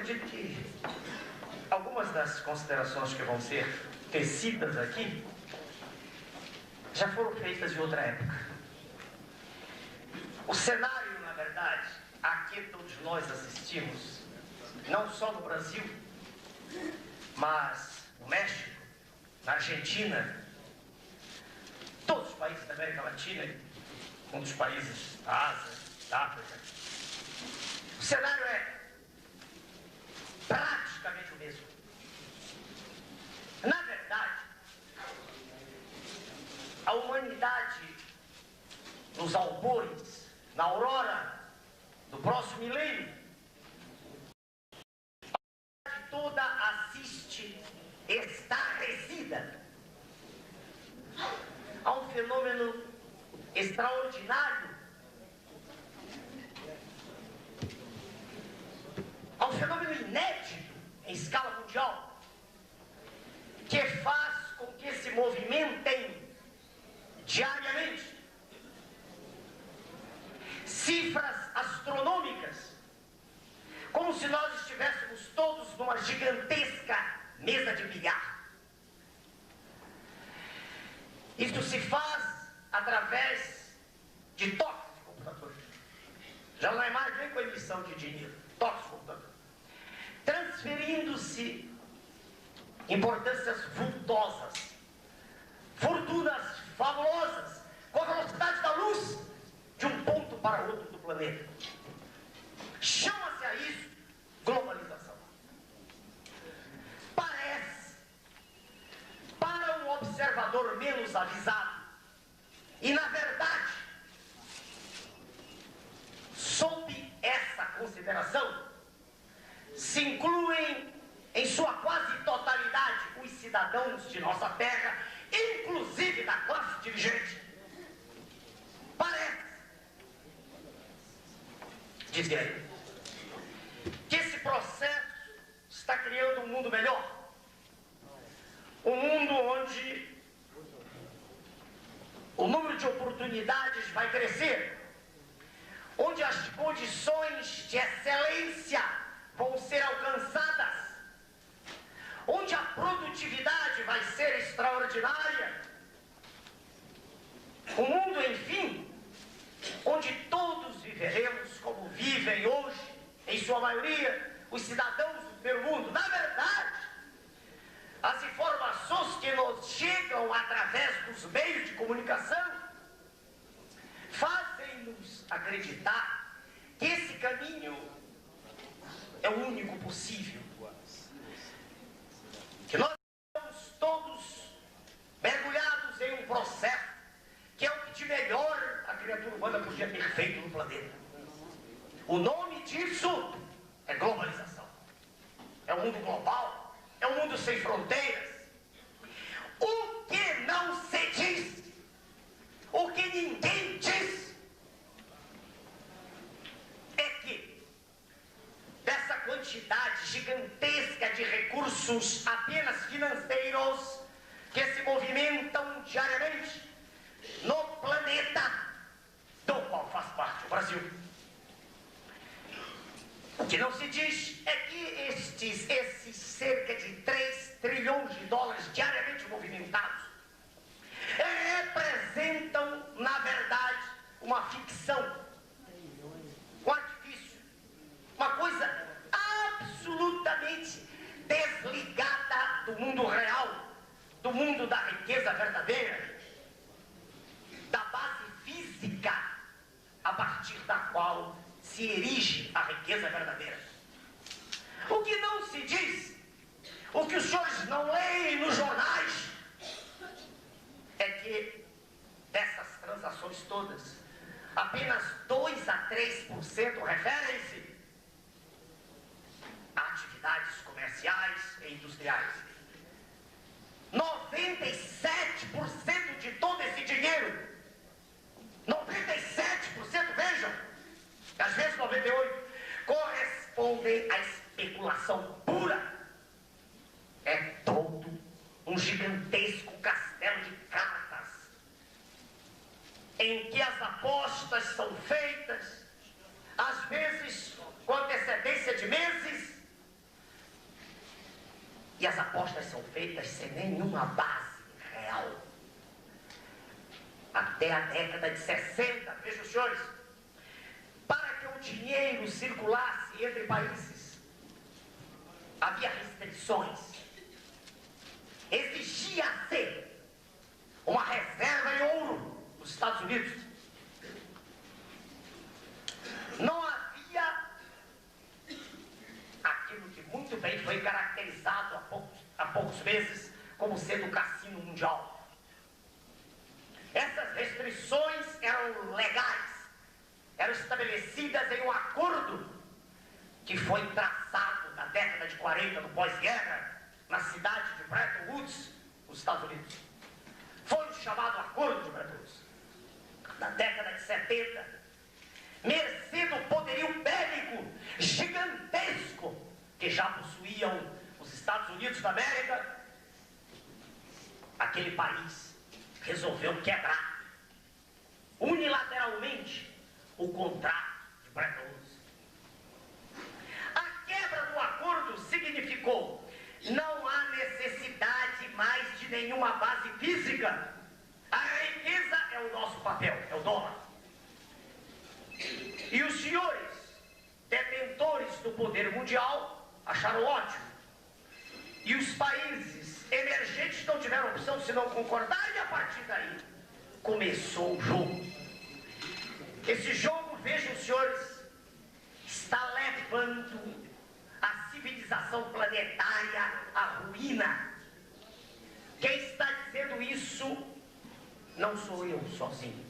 acredito que algumas das considerações que vão ser tecidas aqui já foram feitas em outra época. O cenário, na verdade, a que todos nós assistimos, não só no Brasil, mas no México, na Argentina, todos os países da América Latina, um dos países da Ásia, da África, o cenário é praticamente o mesmo. Na verdade, a humanidade, nos albores, na aurora do próximo milênio, a humanidade toda assiste estarrecida a um fenômeno extraordinário, a um fenômeno inédito em escala mundial, que faz com que se movimentem diariamente cifras astronômicas, como se nós estivéssemos todos numa gigantesca mesa de bilhar. Isso se faz através de toques de computador. Já não é mais nem com emissão de dinheiro, toques de computador. Transferindo-se importâncias vultosas, fortunas fabulosas, com a velocidade da luz, de um ponto para outro do planeta. Chama-se a isso globalização. Parece, para um observador menos avisado, e na verdade, sob essa consideração, se incluem em sua quase totalidade os cidadãos de nossa terra, inclusive da classe dirigente. Parece, dizia ele, que esse processo está criando um mundo melhor. Um mundo onde o número de oportunidades vai crescer, onde as condições de excelência vão ser alcançadas, onde a produtividade vai ser extraordinária. Um mundo, enfim, onde todos viveremos como vivem hoje, em sua maioria, os cidadãos do primeiro mundo. Na verdade, as informações que nos chegam através dos meios de comunicação fazem-nos acreditar que esse caminho é o único possível. Que nós estamos todos mergulhados em um processo que é o que de melhor a criatura humana podia ter feito no planeta. O nome disso é globalização. É um mundo global, é um mundo sem fronteiras. O que não se diz, o que ninguém diz, é que dessa quantidade gigantesca de recursos apenas financeiros que se movimentam diariamente no planeta do qual faz parte o Brasil, o que não se diz é que esses cerca de 3 trilhões de dólares diariamente movimentados representam, na verdade, uma ficção, um artifício, uma coisa absolutamente desligada do mundo real, do mundo da riqueza verdadeira, da base física a partir da qual se erige a riqueza verdadeira. O que não se diz, o que os senhores não leem nos jornais, é que dessas transações todas, apenas 2 a 3% referem-se a atividades comerciais e industriais. 97% de todo esse dinheiro, 97%, vejam, às vezes 98%, correspondem à especulação pura. É todo um gigantesco castelo de cartas, em que as apostas são feitas, às vezes com antecedência de meses, feitas sem nenhuma base real. Até a década de 60, vejam, senhores, para que o dinheiro circulasse entre países, havia restrições. Exigia-se uma reserva em ouro nos Estados Unidos. Não havia aquilo que muito bem foi caracterizado há poucos meses como sendo o cassino mundial. Essas restrições eram legais, eram estabelecidas em um acordo que foi traçado na década de 40 do pós-guerra, na cidade de Bretton Woods, nos Estados Unidos. Foi o chamado Acordo de Bretton Woods. Na década de 70, mercê do poderio bélico gigantesco que já possuíam os Estados Unidos da América, aquele país resolveu quebrar unilateralmente o contrato de Bretton Woods. A quebra do acordo significou: não há necessidade mais de nenhuma base física. A riqueza é o nosso papel, é o dólar. E os senhores detentores do poder mundial acharam ótimo. E os países emergentes não tiveram opção senão concordar, e a partir daí começou o jogo. Esse jogo, vejam, senhores, está levando a civilização planetária à ruína. Quem está dizendo isso não sou eu sozinho.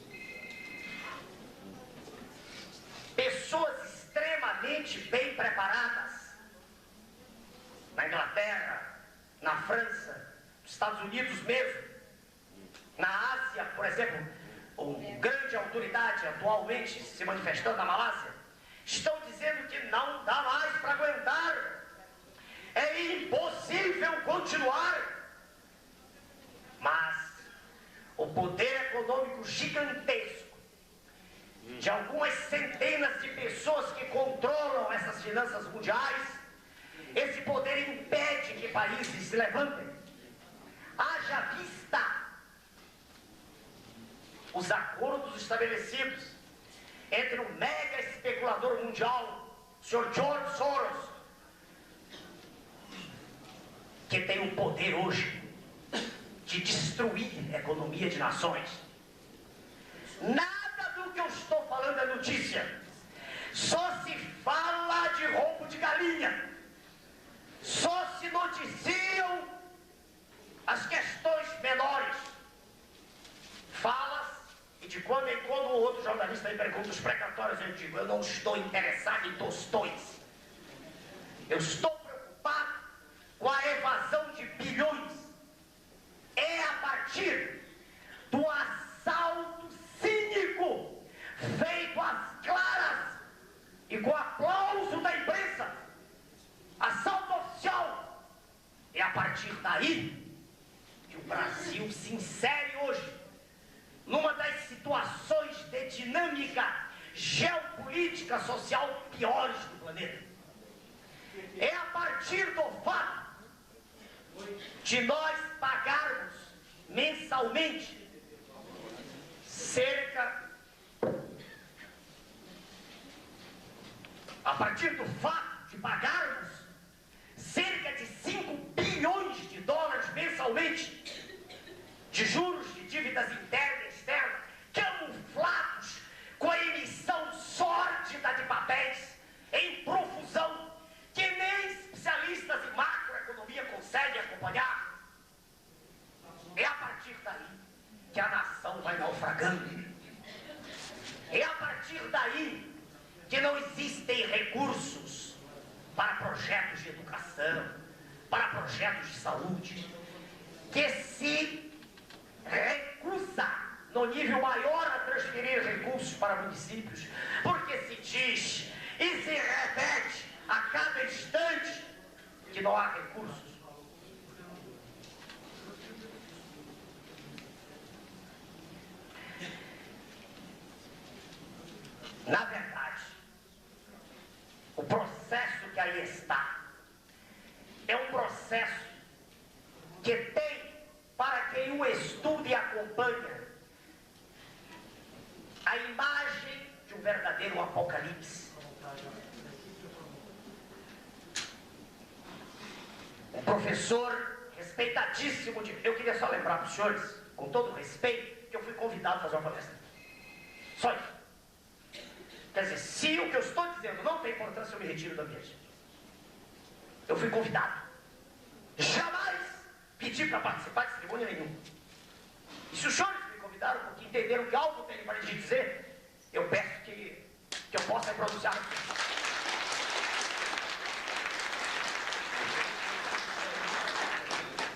Pessoas extremamente bem preparadas, na Inglaterra, na França, nos Estados Unidos mesmo, na Ásia, por exemplo, uma grande autoridade atualmente se manifestando na Malásia, estão dizendo que não dá mais para aguentar, é impossível continuar. Mas o poder econômico gigantesco de algumas centenas de pessoas que controlam essas finanças mundiais, esse poder impede que países se levantem. Haja vista os acordos estabelecidos entre o mega especulador mundial, o Sr. George Soros, que tem o poder hoje de destruir a economia de nações. Nada do que eu estou falando é notícia. Só se fala de roubo de galinha. Só se noticiam as questões menores. Falas, e de quando em quando o outro jornalista me pergunta os precatórios, eu digo: eu não estou interessado em tostões. Eu estou preocupado com a evasão de bilhões. É a partir do assalto cínico feito às claras e com aplauso da imprensa, assalto oficial. É a partir daí que o Brasil se insere hoje numa das situações de dinâmica geopolítica social piores do planeta. É a partir do fato de nós pagarmos mensalmente cerca de 5 bilhões de dólares mensalmente de juros de dívidas internas e externas, camuflados com a emissão sórdida de papéis em profusão, que nem especialistas em macroeconomia conseguem acompanhar. É a partir daí que a nação vai naufragando. É a partir daí que não existem recursos para projetos de educação, para projetos de saúde, que se recusa no nível maior a transferir recursos para municípios, porque se diz e se repete a cada instante que não há recursos. Na verdade, o processo que aí está é um processo estuda e acompanha a imagem de um verdadeiro apocalipse. Um professor respeitadíssimo de... Eu queria só lembrar para os senhores, com todo respeito, que eu fui convidado a fazer uma palestra. Só isso. Quer dizer, se o que eu estou dizendo não tem importância, eu me retiro do ambiente. Eu fui convidado. Jamais pedi para participar de cerimônia nenhuma. E se os senhores me convidaram porque entenderam que algo tem para lhes dizer, eu peço que eu possa pronunciar.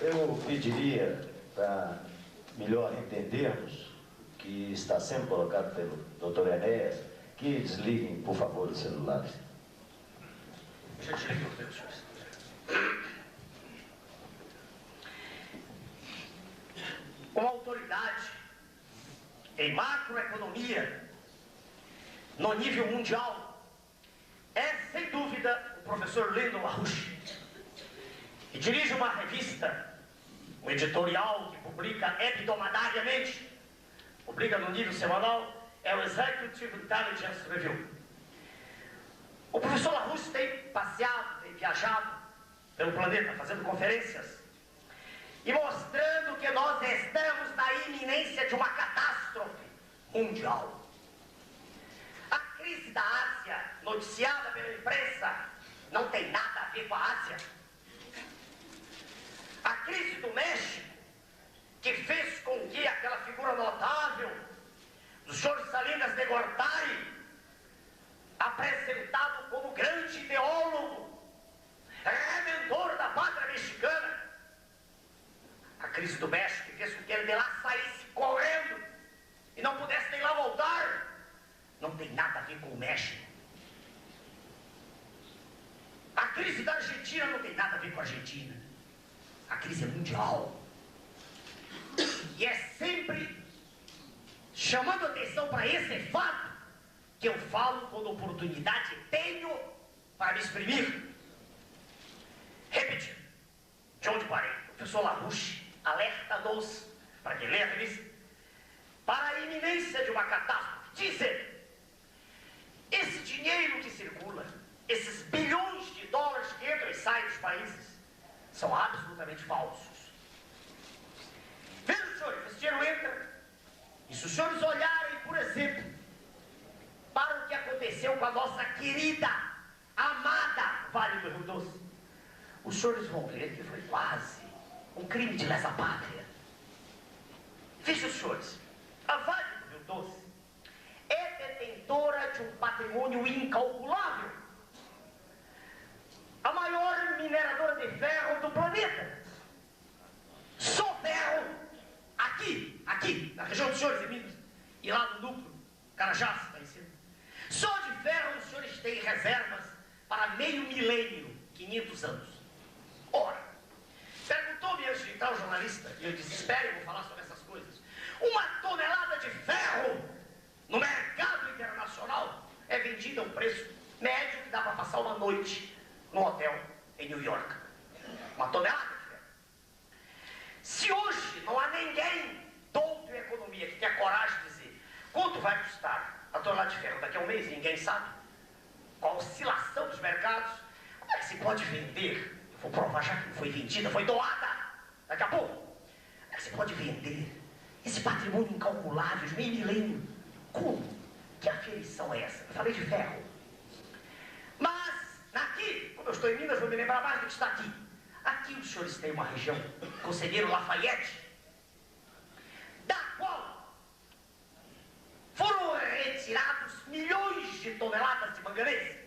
Eu pediria, para melhor entendermos o que está sendo colocado pelo Dr. Enéas, que desliguem, por favor, os celulares. Já desliguei os meus, senhores. Como autoridade em macroeconomia no nível mundial, é sem dúvida o professor Lyndon LaRouche, que dirige uma revista, um editorial que publica hebdomadariamente, publica no nível semanal, é o Executive Intelligence Review. O professor LaRouche tem passeado, tem viajado pelo planeta, fazendo conferências e mostrando que nós estamos na iminência de uma catástrofe mundial. A crise da Ásia, noticiada pela imprensa, não tem nada a ver com a Ásia. A crise do México, que fez com que aquela figura notável do senhor Salinas de Gortari, apresentado como grande ideólogo, redentor da pátria mexicana, a crise do México que fez com que ele de lá saísse correndo e não pudesse nem lá voltar, não tem nada a ver com o México. A crise da Argentina não tem nada a ver com a Argentina. A crise é mundial. E é sempre chamando atenção para esse fato que eu falo quando oportunidade tenho para me exprimir. Repetindo, de onde parei, o professor LaRouche alerta-nos, para quem lê a revista, para a iminência de uma catástrofe. Diz ele, esse dinheiro que circula, esses bilhões de dólares que entram e saem dos países, são absolutamente falsos. Vejam, senhores, esse dinheiro entra, e se os senhores olharem, por exemplo, para o que aconteceu com a nossa querida, amada Vale do Rio Doce, os senhores vão ver que foi quase um crime de lesa pátria. Vejam, senhores, a Vale do Rio Doce é detentora de um patrimônio incalculável, a maior mineradora de ferro do planeta. Só ferro, aqui, na região dos senhores, em Minas, e lá no núcleo, Carajás, está em cima. Só de ferro os senhores têm reservas para meio milênio, 500 anos. Ora, perguntou-me antes de entrar o jornalista, e eu disse, espere, eu vou falar sobre essas coisas. Uma tonelada de ferro no mercado internacional é vendida a um preço médio que dá para passar uma noite no hotel em New York. Uma tonelada de ferro. Se hoje não há ninguém douto em economia que tenha coragem de dizer quanto vai custar a tonelada de ferro daqui a um mês, ninguém sabe, com a oscilação dos mercados, como é que se pode vender? Eu vou provar já que foi vendida, foi doada daqui a pouco. Como é que se pode vender esse patrimônio incalculável de meio milênio? Como? Que aferição é essa? Eu falei de ferro. Mas, aqui, como eu estou em Minas, vou me lembrar mais do que está aqui. Aqui os senhores têm uma região, Conselheiro Lafayette, da qual foram retirados milhões de toneladas de manganês.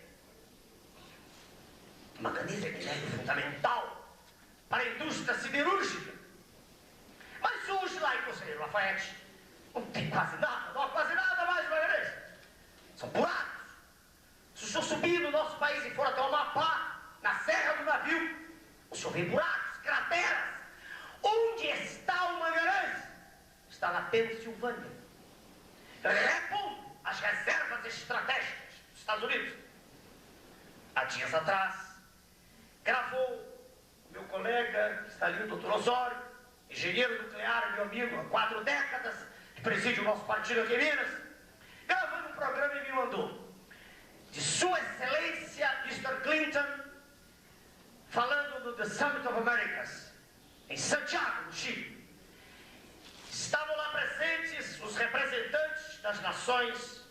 Manganês é minério fundamental para a indústria siderúrgica. Mas hoje lá em Conselheiro Lafayette não tem quase nada, não há quase nada mais de manganês. São buracos. Se o senhor subir no nosso país e for até o Amapá, na Serra do Navio, o senhor vê buracos, crateras. Onde está o manganês? Está na Pensilvânia. Repondo as reservas estratégicas dos Estados Unidos. Há dias atrás, gravou o meu colega, que está ali, o doutor Osório, engenheiro nuclear, meu amigo, há 4 décadas, que preside o nosso partido aqui em Minas, gravando um programa e me mandou. De Sua Excelência, Mr. Clinton, falando no The Summit of Americas, em Santiago, no Chile. Estavam lá presentes os representantes das nações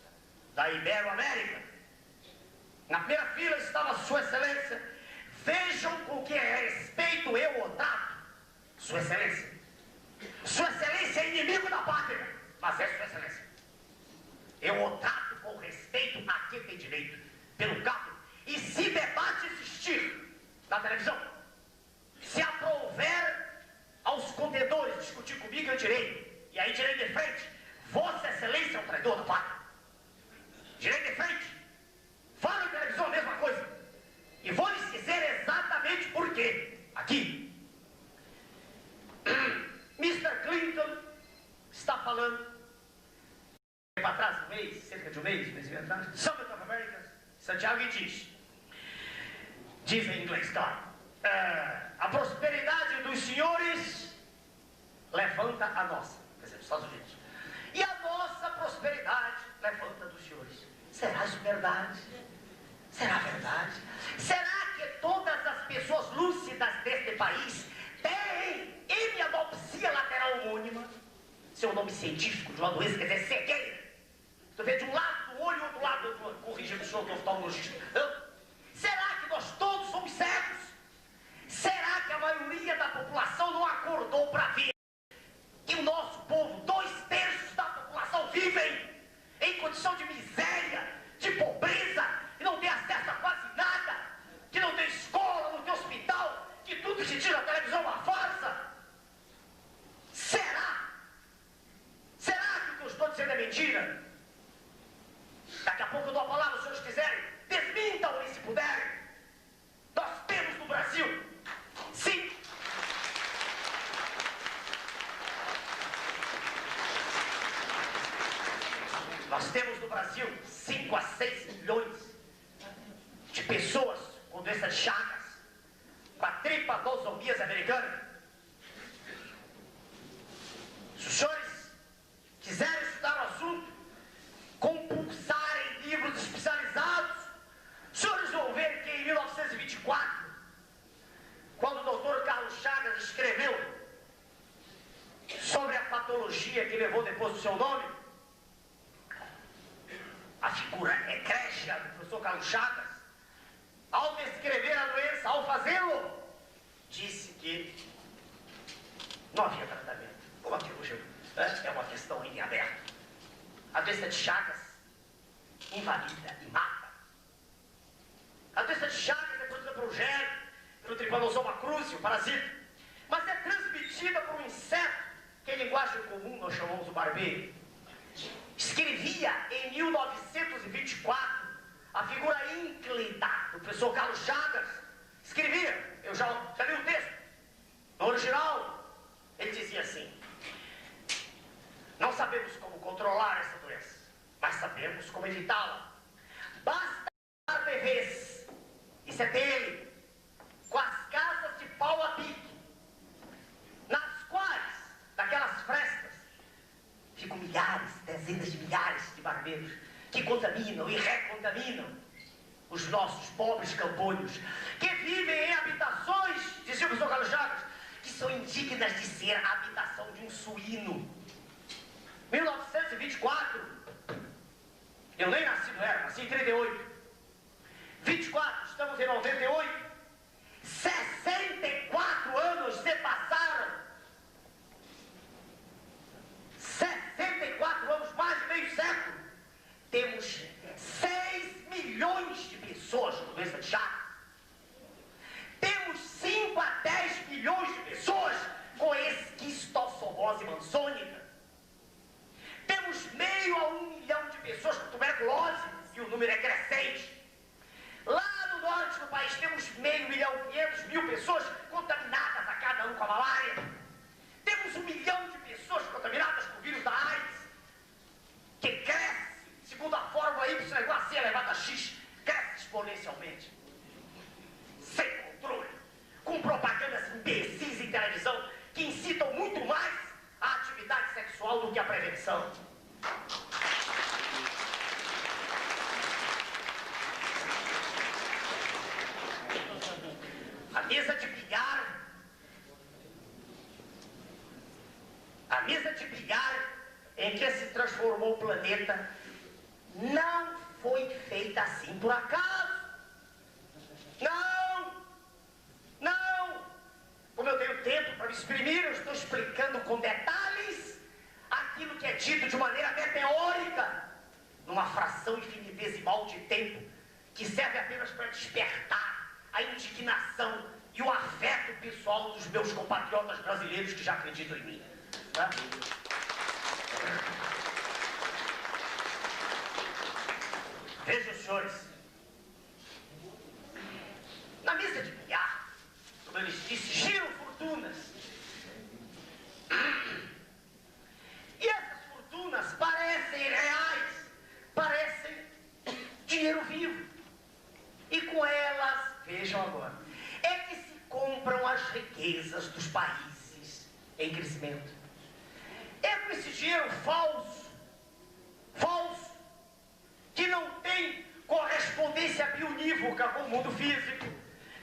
da Ibero-América. Na primeira fila estava Sua Excelência. Vejam com que respeito eu o trato. Sua Excelência. Sua Excelência é inimigo da pátria, mas é Sua Excelência. Eu o trato com respeito a quem tem direito, pelo cabo. E se debate existir na televisão, se aprouver aos contendores discutir comigo, eu direi. E aí direi de frente: Vossa Excelência é um traidor da pátria. Direi de frente. Fala em televisão a mesma coisa. E vou lhes dizer exatamente por quê. Aqui. Mr. Clinton está falando. Para trás, um mês, cerca de um mês atrás, Summit of Americas, Santiago, e diz em inglês, claro, a prosperidade dos senhores levanta a nossa, quer dizer, dos Estados Unidos. E a nossa prosperidade levanta a dos senhores. Será isso verdade? Será verdade? Será que todas as pessoas lúcidas deste país têm hemianopsia lateral homônima? Seu nome científico de uma doença, quer dizer, cegueira. Tu vê de um lado do olho e outro lado do outro, corrigindo o senhor que é oftalmologista. Será que nós todos somos cegos? Será que a maioria da população não acordou para ver que o nosso povo, 2/3 da população, vivem em condição de miséria, de pobreza, e não tem acesso a quase nada, que não tem escola, não tem hospital, que tudo que se tira na televisão é uma farsa? Será? Será que o que eu estou dizendo é mentira? Daqui a pouco eu dou a palavra, se os senhores quiserem, desmintam-me se puderem. Nós temos no Brasil, sim, nós temos no Brasil 5 a 6 milhões de pessoas com doença de Chagas, com a tripanosomias americana. Se os senhores quiserem estudar o assunto, compulsarem livros especializados, os senhores vão ver que em 1924, quando o doutor Carlos Chagas escreveu sobre a patologia que levou depois do seu nome, a figura egrégia do professor Carlos Chagas, ao descrever a doença, ao fazê-lo, disse que não havia tratamento. Como aqui hoje é uma questão em aberto. A doença de Chagas invalida e mata. A doença de Chagas é produzida pelo gene, pelo Trypanosoma cruzi, o parasita, mas é transmitida por um inseto que em linguagem comum nós chamamos o barbeiro. Escrevia em 1924 a figura ínclita do professor Carlos Chagas. Escrevia, eu já li o texto, no original, ele dizia assim: não sabemos como controlar essa doença, mas sabemos como evitá-la. Basta dar bebês, isso é dele, com as casas de pau a pique, nas quais, naquelas frestas, ficam milhares, dezenas de milhares de barbeiros que contaminam e recontaminam os nossos pobres campônios, que vivem em habitações, dizia o professor Carlos Chagas, que são indignas de ser a habitação de um suíno. 1924, eu nem nasci, não era, nasci em 38. 24, estamos em 98. 64 anos se passaram. 64 anos, mais de meio século. Temos 6 milhões de pessoas com doença de Chagas. Temos 5 a 10 milhões de pessoas com esquistossomose mansônica. Temos meio a 1 milhão de pessoas com tuberculose, e o número é crescente. Lá no norte do país temos 500.000 pessoas contaminadas a cada ano com a malária. Temos 1 milhão de pessoas contaminadas com o vírus da AIDS, que cresce, segundo a fórmula Y igual a C elevado a X, cresce exponencialmente. Sem controle, com propagandas imbecis em televisão que incitam muito pessoal do que a prevenção. A mesa de bilhar em que se transformou o planeta não foi feita assim por acaso. Não! Como eu tenho tempo para me exprimir, eu estou explicando com detalhes aquilo que é dito de maneira meteórica, numa fração infinitesimal de tempo, que serve apenas para despertar a indignação e o afeto pessoal dos meus compatriotas brasileiros que já acreditam em mim. Tá? Vejam, senhores, na mesa de bilhar, como eu lhes disse, giram fortunas. E essas fortunas parecem reais, parecem dinheiro vivo. E com elas, vejam agora, é que se compram as riquezas dos países em crescimento. É com esse dinheiro falso, que não tem correspondência bionívoca com o mundo físico,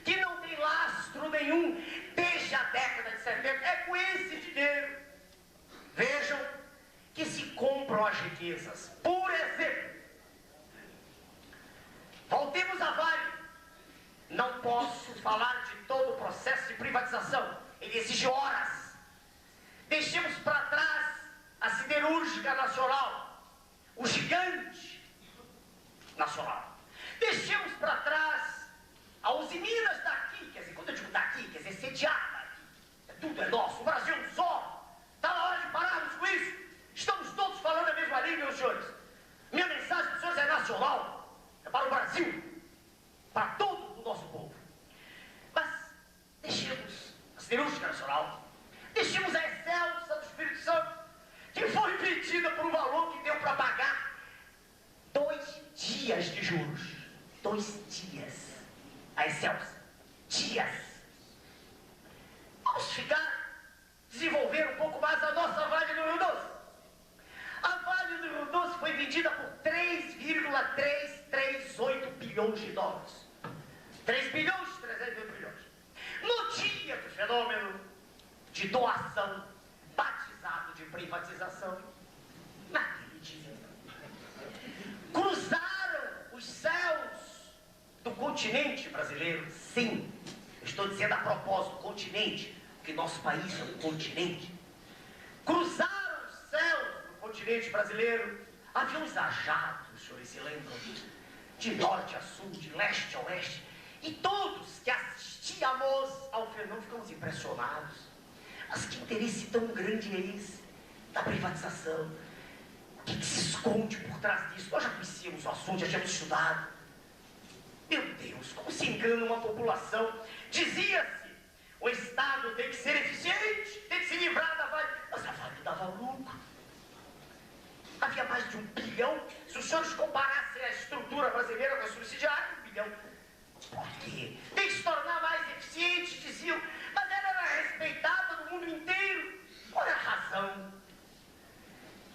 que não tem lastro nenhum desde a década de 70, é com esse dinheiro, vejam, que se compram as riquezas. Por exemplo, voltemos a Vale. Não posso falar de todo o processo de privatização, ele exige horas. Deixemos para trás a siderúrgica nacional, o gigante nacional. Deixemos para trás a Usiminas daqui, quer dizer, quando eu digo daqui, quer dizer, sediada aqui. Tudo é nosso, o Brasil é um só. Está na hora de pararmos com isso. Estamos todos falando a mesma língua, meus senhores. Minha mensagem para os senhores é nacional, é para o Brasil, para todo o nosso povo. Mas deixemos a siderúrgica nacional, deixemos a Excelsa do Espírito Santo, que foi pedida por um valor que deu para pagar 2 dias de juros. 2 dias. A Excelsa. Dias. Vamos desenvolver um pouco mais a nossa Vale do Rio Doce. A Vale do Rio Doce foi vendida por 3,338 bilhões de dólares. 3 bilhões e 308 bilhões. No dia do fenômeno de doação, batizado de privatização, naquele dia, cruzaram os céus do continente brasileiro. Sim, eu estou dizendo a propósito, continente, porque nosso país é um continente. Cruzaram os céus do continente brasileiro aviões a jato, os senhores se lembram, de norte a sul, de leste a oeste, e todos que assistíamos ao fenômeno ficamos impressionados. Mas que interesse tão grande é esse da privatização? O que se esconde por trás disso? Nós já conhecíamos o assunto, já tínhamos estudado. Meu Deus, como se engana uma população? Dizia-se, o Estado tem que ser eficiente, tem que se livrar da Vale. Mas a Vale dava lucro. Havia mais de 1 bilhão. Se os senhores comparassem a estrutura brasileira com a subsidiária, 1 bilhão. Por quê? Tem que se tornar mais eficiente, diziam. Mas ela era respeitada no mundo inteiro. Qual é a razão?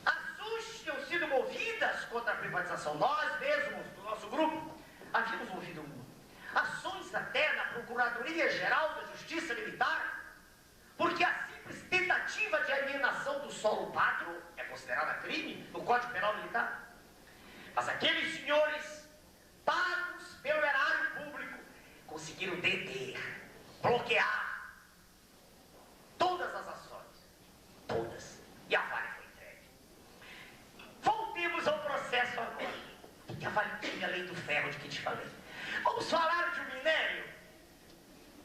As SUS tinham sido movidas contra a privatização. Nós mesmos, do nosso grupo, havíamos movido ações até na Procuradoria-Geral da Justiça Militar, porque a simples tentativa de alienação do solo pátrio é considerada crime no Código Penal Militar. Mas aqueles senhores, pagos pelo erário público, conseguiram deter, bloquear todas as ações. Todas. E a Vale foi entregue. Voltemos ao processo agora. O que a Vale tinha além do ferro de que te falei? Vamos falar de um minério.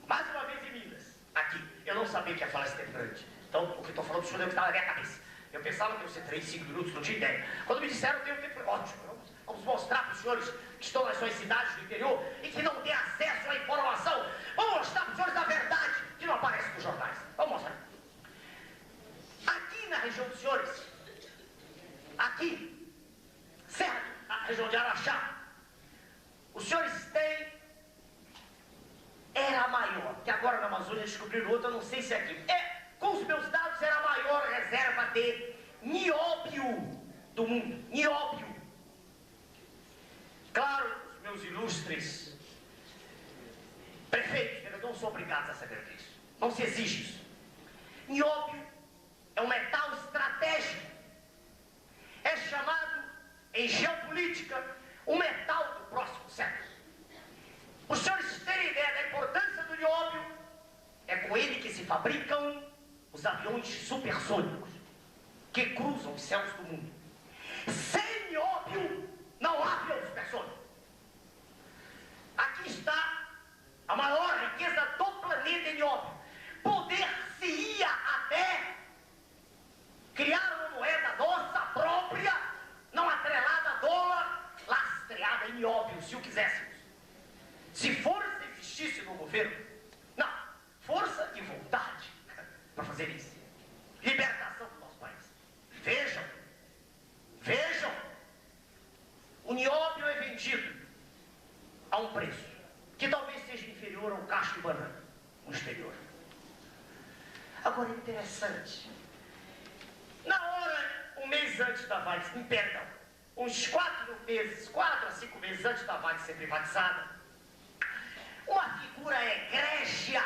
Mais uma vez em Minas. Aqui. Eu não sabia que ia falar esse tempo grande. Então, o que eu estou falando, o senhor deve estar na minha cabeça. Eu pensava que ia ser 3, 5 minutos, não tinha ideia. Quando me disseram, tem um tempo ótimo. Vamos mostrar para os senhores que estão nas suas cidades do interior e que não têm acesso à informação. Vamos mostrar para os senhores a verdade que não aparece nos jornais. Vamos mostrar. Aqui na região dos senhores, aqui, certo? Na região de Araxá, os senhores têm, era a maior, que agora na Amazônia descobriram outra, eu não sei se é aqui. Com os meus dados, era a maior reserva de nióbio do mundo. Nióbio. Claro, os meus ilustres prefeitos, eles não são obrigados a saber disso. Não se exige isso. Nióbio é um metal estratégico. É chamado, em geopolítica, o metal do próximo século. Os senhores terem ideia da importância do nióbio, é com ele que se fabricam os aviões supersônicos que cruzam os céus do mundo. Sem nióbio, não há avião supersônico. Aqui está a maior riqueza do planeta em nióbio. Poder-se-ia até criar uma moeda nossa própria, não atrelada a dólar, lastreada em nióbio, se o quiséssemos. Se força existisse no governo, não, força e vontade para fazer isso. Libertação do nosso país. Vejam, vejam, o nióbio é vendido a um preço que talvez seja inferior ao cacho de banana no exterior. Agora é interessante, na hora, um mês antes da Vale, perdão, uns 4 a 5 meses antes da Vale ser privatizada, uma figura egrégia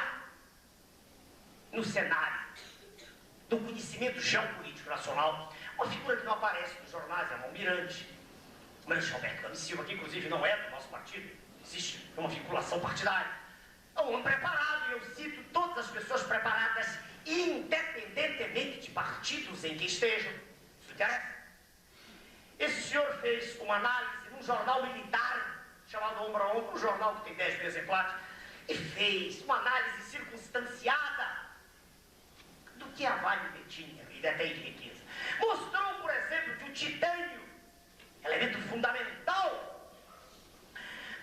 no cenário do conhecimento geopolítico nacional, uma figura que não aparece nos jornais, é um almirante, Alberto Campos Silva, que inclusive não é do nosso partido, existe uma vinculação partidária. É um homem preparado, e eu cito todas as pessoas preparadas, independentemente de partidos em que estejam. Isso interessa? Esse senhor fez uma análise num jornal militar, chamado Ombro a Ombro, um jornal que tem 10 mil exemplares, e fez uma análise circunstanciada do que a Vale detinha e detém de riqueza. Mostrou, por exemplo, que o titânio, elemento fundamental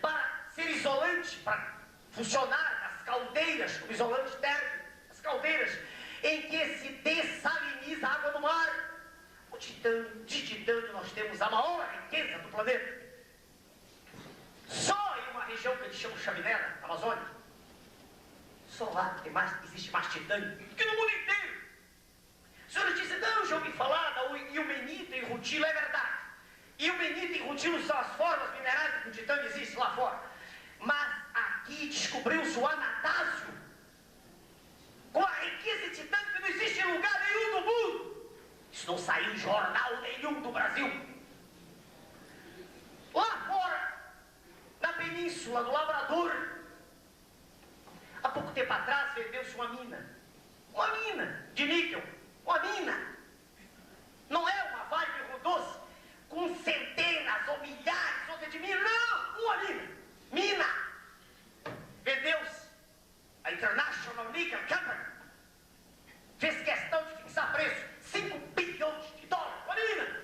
para ser isolante, para funcionar nas caldeiras, como isolante térmico, as caldeiras em que se dessaliniza a água do mar. De titânio nós temos a maior riqueza do planeta. Só em uma região que eles chamam Chavinela, na Amazônia, só lá existe mais titânio do que no mundo inteiro. Os senhores dizem, não, já ouvi falar da ilmenita e rutilo, é verdade. Ilmenita e rutilo são as formas minerais que o titânio existe lá fora. Mas aqui descobriu-se o anatásio, com a riqueza de titânio que não existe em lugar nenhum do mundo. Isso não saiu em jornal nenhum do Brasil. Lá fora, na península do Labrador, há pouco tempo atrás vendeu-se uma mina de níquel, uma mina. Não é uma Vale de Rio Doce com centenas ou milhares de minas, não, uma mina. Vendeu-se a International Nickel Company, fez questão de fixar preço, 5 bilhões de dólares, uma mina.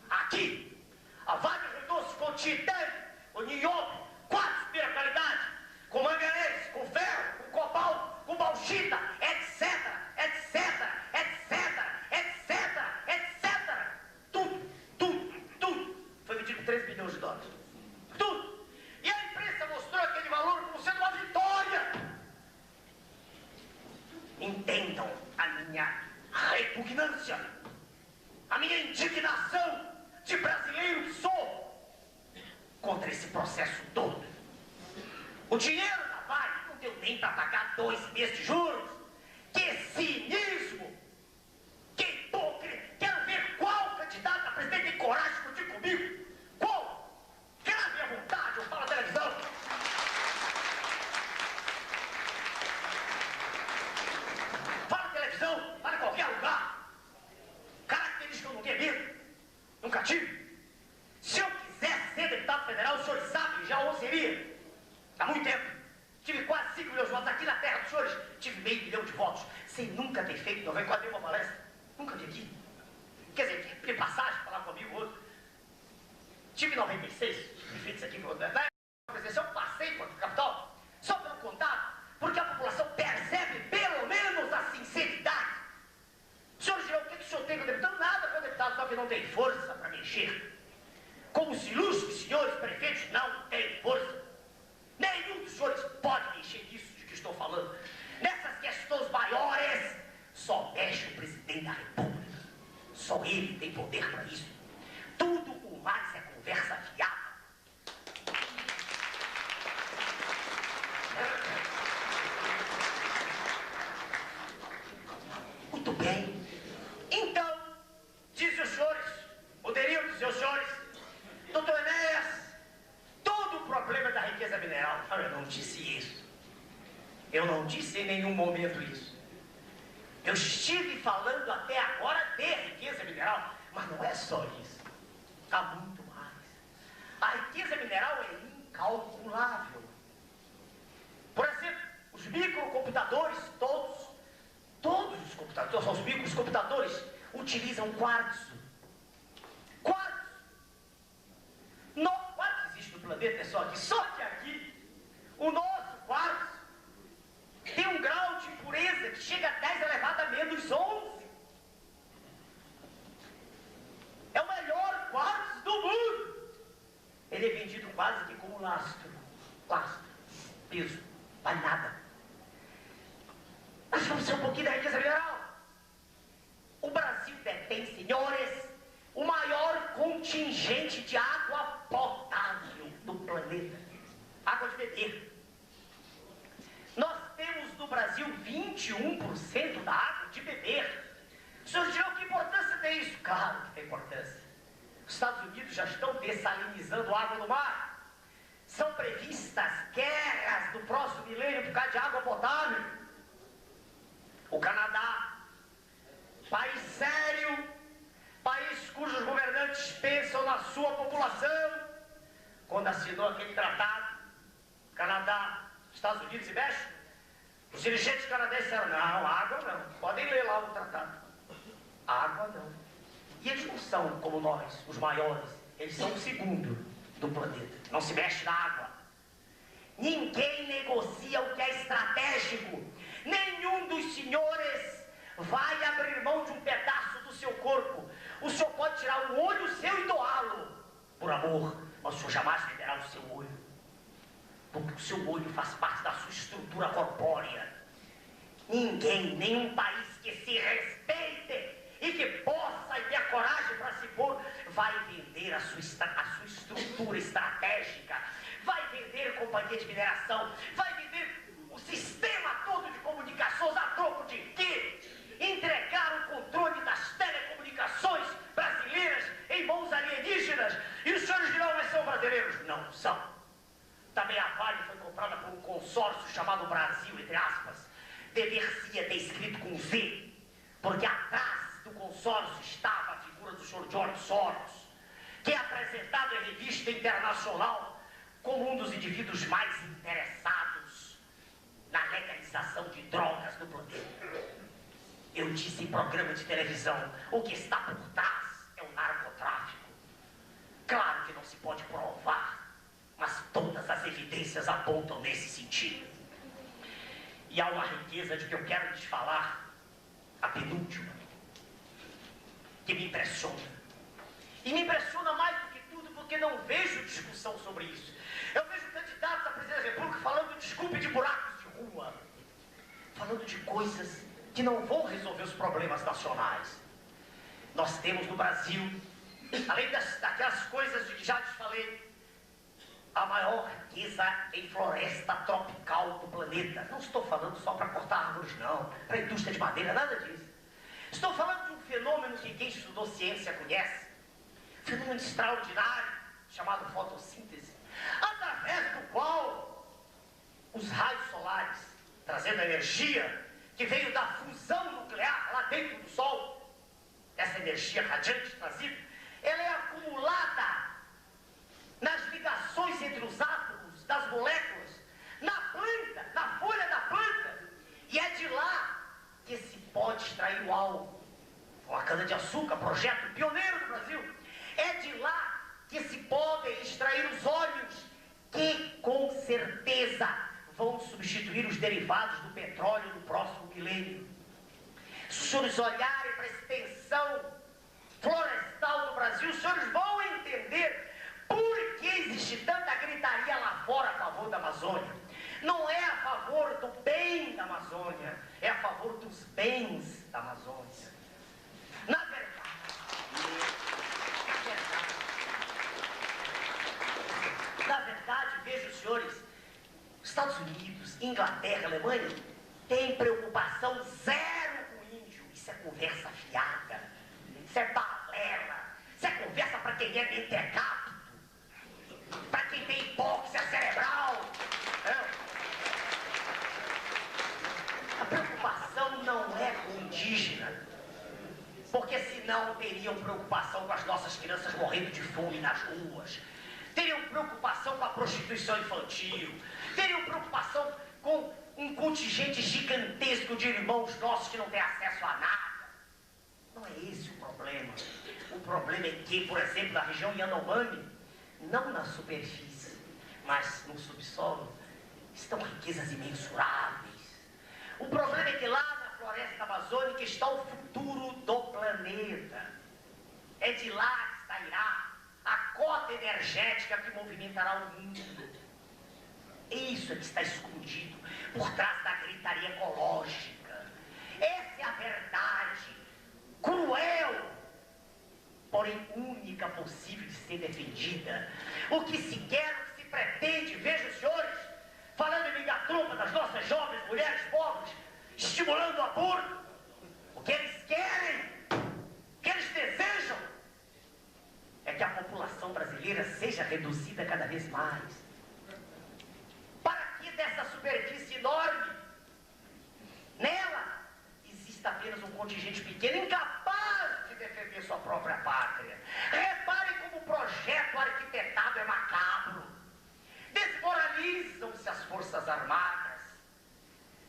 Aqui, a Vale de Rio Doce com titânio, com nióbio, 4 de primeira qualidade, com manganês, com ferro, com cobalto, com bauxita, etc. Tudo. Foi vendido por 3 bilhões de dólares. Tudo. E a imprensa mostrou aquele valor como sendo uma vitória. Entendam a minha repugnância, a minha indignação de brasileiro que sou contra esse processo todo. O dinheiro da Vale não deu nem para pagar 2 meses de juros. Que cinismo! Que hipócrita! Quero ver qual candidato a presidente tem coragem de discutir comigo. Qual? Quero ver à vontade, eu falo na televisão. Fala na televisão, fala em qualquer lugar. Característica que eu não tenho medo. Nunca tive. Se eu quisesse ser deputado federal, os senhores sabem, já o seria. Há muito tempo. Tive quase 5 milhões de votos. Aqui na terra dos senhores, tive meio milhão de votos. Sem nunca ter feito 94 uma palestra. Nunca vi aqui. Quer dizer, tive passagem, falar comigo outro. Tive 96, tive feito isso aqui. Eu passei para a capital, só pelo contato, porque a população percebe pelo menos a sinceridade. Os senhores dirão, o que o senhor tem com o deputado? Nada com o deputado, só que não tem força para mexer. Como os ilustres senhores prefeitos não têm força. Nenhum dos senhores pode mexer nisso de que estou falando. Nessas questões maiores, só mexe o presidente da República. Só ele tem poder para isso. Tudo o mais é conversa fiada. Muito bem. Então, dizem os senhores, poderiam dizer os senhores, doutor Enéas, todo o problema da riqueza mineral. Eu não disse isso. Eu não disse em nenhum momento isso. Eu estive falando até agora de riqueza mineral, mas não é só isso. Há muito mais. A riqueza mineral é incalculável. Por exemplo, os microcomputadores, todos os computadores, os microcomputadores utilizam quartzo. Quartzo. Quartzo existe no planeta, é só que aqui, o nosso quartzo tem um grau de impureza que chega a 10 elevado a menos 11. É o melhor quartzo do mundo. Ele é vendido quase que como lastro. Lastro. Peso. Vale nada. Mas vamos ser um pouquinho da riqueza mineral. O Brasil detém, senhores, o maior contingente de água potável do planeta. Água de beber. Nós temos no Brasil 21% da água de beber. Os senhores dirão, que importância tem isso? Claro que tem importância. Os Estados Unidos já estão dessalinizando a água do mar. São previstas guerras no próximo milênio por causa de água potável. O Canadá, país sério, país cujos governantes pensam na sua população, quando assinou aquele tratado, Canadá, Estados Unidos e México, os dirigentes canadenses disseram, não, água não, podem ler lá o tratado. Água não. E eles não são como nós, os maiores, eles são o segundo do planeta, não se mexe na água. Ninguém negocia o que é estratégico. Nenhum dos senhores vai abrir mão de um pedaço do seu corpo. O senhor pode tirar um olho seu e doá-lo, por amor, mas o senhor jamais venderá o seu olho. Porque o seu olho faz parte da sua estrutura corpórea. Ninguém, nenhum país que se respeite e que possa e tenha coragem para se pôr, vai vender a sua estrutura estratégica, vai vender companhia de mineração, vai vender o sistema todo de comunicações a troco de quê? Entregar o controle das telecomunicações brasileiras em mãos alienígenas. E os senhores dirão, mas são brasileiros? Não são. Também a Vale foi comprada por um consórcio chamado Brasil, entre aspas. Dever-se-ia ter escrito com Z, porque atrás do consórcio estava a figura do Sr. George Soros, que é apresentado em revista internacional como um dos indivíduos mais interessados na legalização de drogas no planeta. Eu disse em programa de televisão, o que está por trás é o narcotráfico. Claro que não se pode provar, mas todas as evidências apontam nesse sentido. E há uma riqueza de que eu quero lhes falar, a penúltima, que me impressiona. E me impressiona mais do que tudo porque não vejo discussão sobre isso. Eu vejo candidatos à presidência da República falando, desculpe, de buracos de rua, falando de coisas que não vão resolver os problemas nacionais. Nós temos no Brasil, além daquelas coisas de que já te falei, a maior riqueza em floresta tropical do planeta. Não estou falando só para cortar árvores, não, para a indústria de madeira, nada disso. Estou falando de um fenômeno que quem estudou ciência conhece, um fenômeno extraordinário, chamado fotossíntese, através do qual os raios solares, trazendo energia que veio da fusão nuclear lá dentro do Sol, essa energia radiante trazida, ela é acumulada nas ligações entre os átomos das moléculas, na planta, na folha da planta, e é de lá que se pode extrair o álcool. A cana-de-açúcar, projeto pioneiro do Brasil, é de lá que se podem extrair os óleos, que com certeza vão substituir os derivados do petróleo no próximo milênio. Se os senhores olharem para a extensão florestal do Brasil, os senhores vão entender por que existe tanta gritaria lá fora a favor da Amazônia. Não é a favor do bem da Amazônia, é a favor dos bens da Amazônia. Na verdade, Inglaterra, Alemanha, tem preocupação zero com o índio. Isso é conversa fiada. Isso é balela. Isso é conversa para quem é mentecapto. Para quem tem hipóxia cerebral. A preocupação não é com o indígena. Porque senão teriam preocupação com as nossas crianças morrendo de fome nas ruas. Teriam preocupação com a prostituição infantil. Teriam preocupação com um contingente gigantesco de irmãos nossos que não têm acesso a nada. Não é esse o problema. O problema é que, por exemplo, na região Yanomami, não na superfície, mas no subsolo, estão riquezas imensuráveis. O problema é que lá na floresta amazônica está o futuro do planeta. É de lá que sairá a cota energética que movimentará o mundo. Isso é que está escondido por trás da gritaria ecológica. Essa é a verdade cruel, porém única possível de ser defendida. O que se quer, o que se pretende, vejam os senhores, falando em liga-trompa das nossas jovens mulheres pobres, estimulando o aborto. O que eles querem, o que eles desejam, é que a população brasileira seja reduzida cada vez mais. Para que dessa superfície enorme, nela, exista apenas um contingente pequeno, incapaz de defender sua própria pátria. Reparem como o projeto arquitetado é macabro. Desmoralizam-se as forças armadas.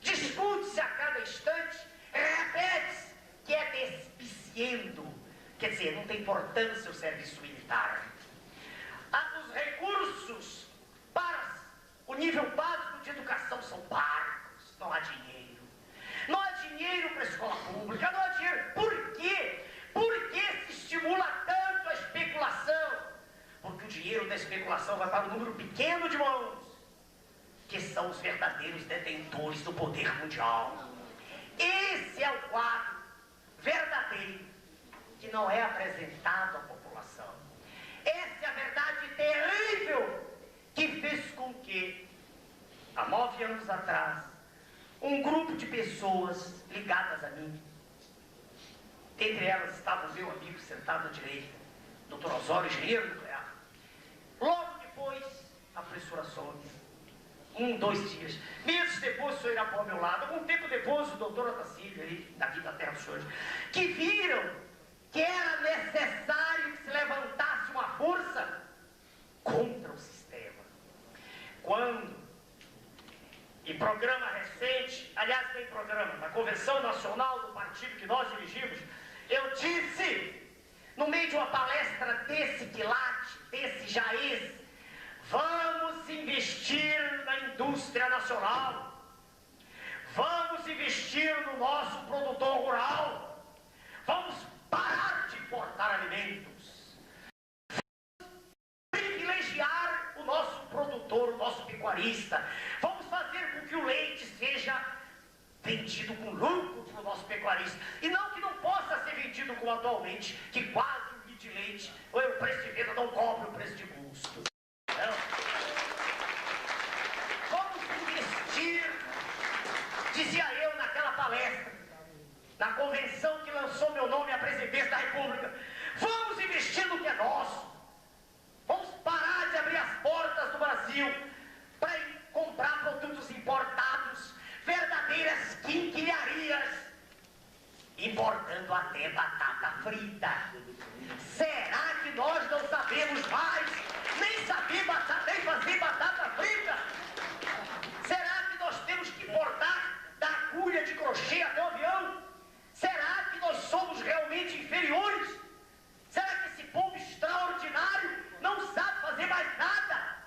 Discute-se a cada instante, repete-se que é despiciendo. Quer dizer, não tem importância o serviço militar. Os recursos para o nível básico de educação são pagos. Não há dinheiro. Não há dinheiro para a escola pública, não há dinheiro. Por quê? Por que se estimula tanto a especulação? Porque o dinheiro da especulação vai para um número pequeno de mãos, que são os verdadeiros detentores do poder mundial. Esse é o quadro verdadeiro que não é apresentado à população. Essa é a verdade terrível que fez com que, há 9 anos atrás, um grupo de pessoas ligadas a mim, entre elas estava o meu amigo sentado à direita, Dr. Osório, engenheiro nuclear. Logo depois, a professora Sônia. 2 dias. Meses depois, o senhor Irapó ao meu lado. Algum tempo depois, o doutor Otacílio, ali, daqui da terra dos senhores, que viram que era necessário que se levantasse uma força contra o sistema. Quando, em programa recente, aliás, tem programa, na Convenção Nacional do partido que nós dirigimos, eu disse, no meio de uma palestra desse quilate, desse jaez, vamos investir na indústria nacional, vamos investir no nosso produtor rural, vamos parar de importar alimentos, vamos privilegiar o nosso produtor, o nosso pecuarista, vamos fazer com que o leite seja vendido com lucro para o nosso pecuarista, e não que não possa ser vendido como atualmente, que quase um litro de leite, ou o preço de venda não cobre o preço de custo. Não. Vamos investir, dizia eu naquela palestra, na convenção que lançou meu nome à presidência da República, vamos investir no que é nosso, vamos parar de abrir as portas do Brasil para comprar produtos importados, verdadeiras quinquilharias, importando até batata frita. Será que nós não sabemos mais nem fazer batata frita? Será que nós temos que importar da agulha de crochê até o avião? Será que nós somos realmente inferiores? Será que esse povo extraordinário não sabe fazer mais nada?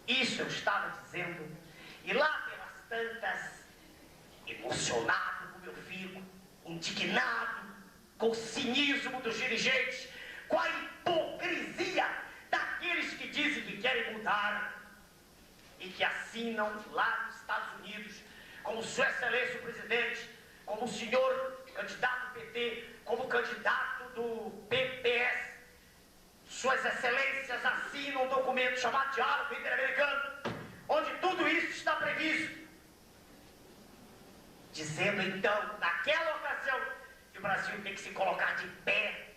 Isso eu estava dizendo, e lá pelas tantas, emocionado como eu fico, indignado com o cinismo dos dirigentes, com a hipocrisia daqueles que dizem que querem mudar e que assinam lá nos Estados Unidos, como Sua Excelência o Presidente, como o senhor candidato do PT, como candidato do PPS. Suas Excelências assinam um documento chamado Diálogo Interamericano, onde tudo isso visto. Dizendo então, naquela ocasião, que o Brasil tem que se colocar de pé,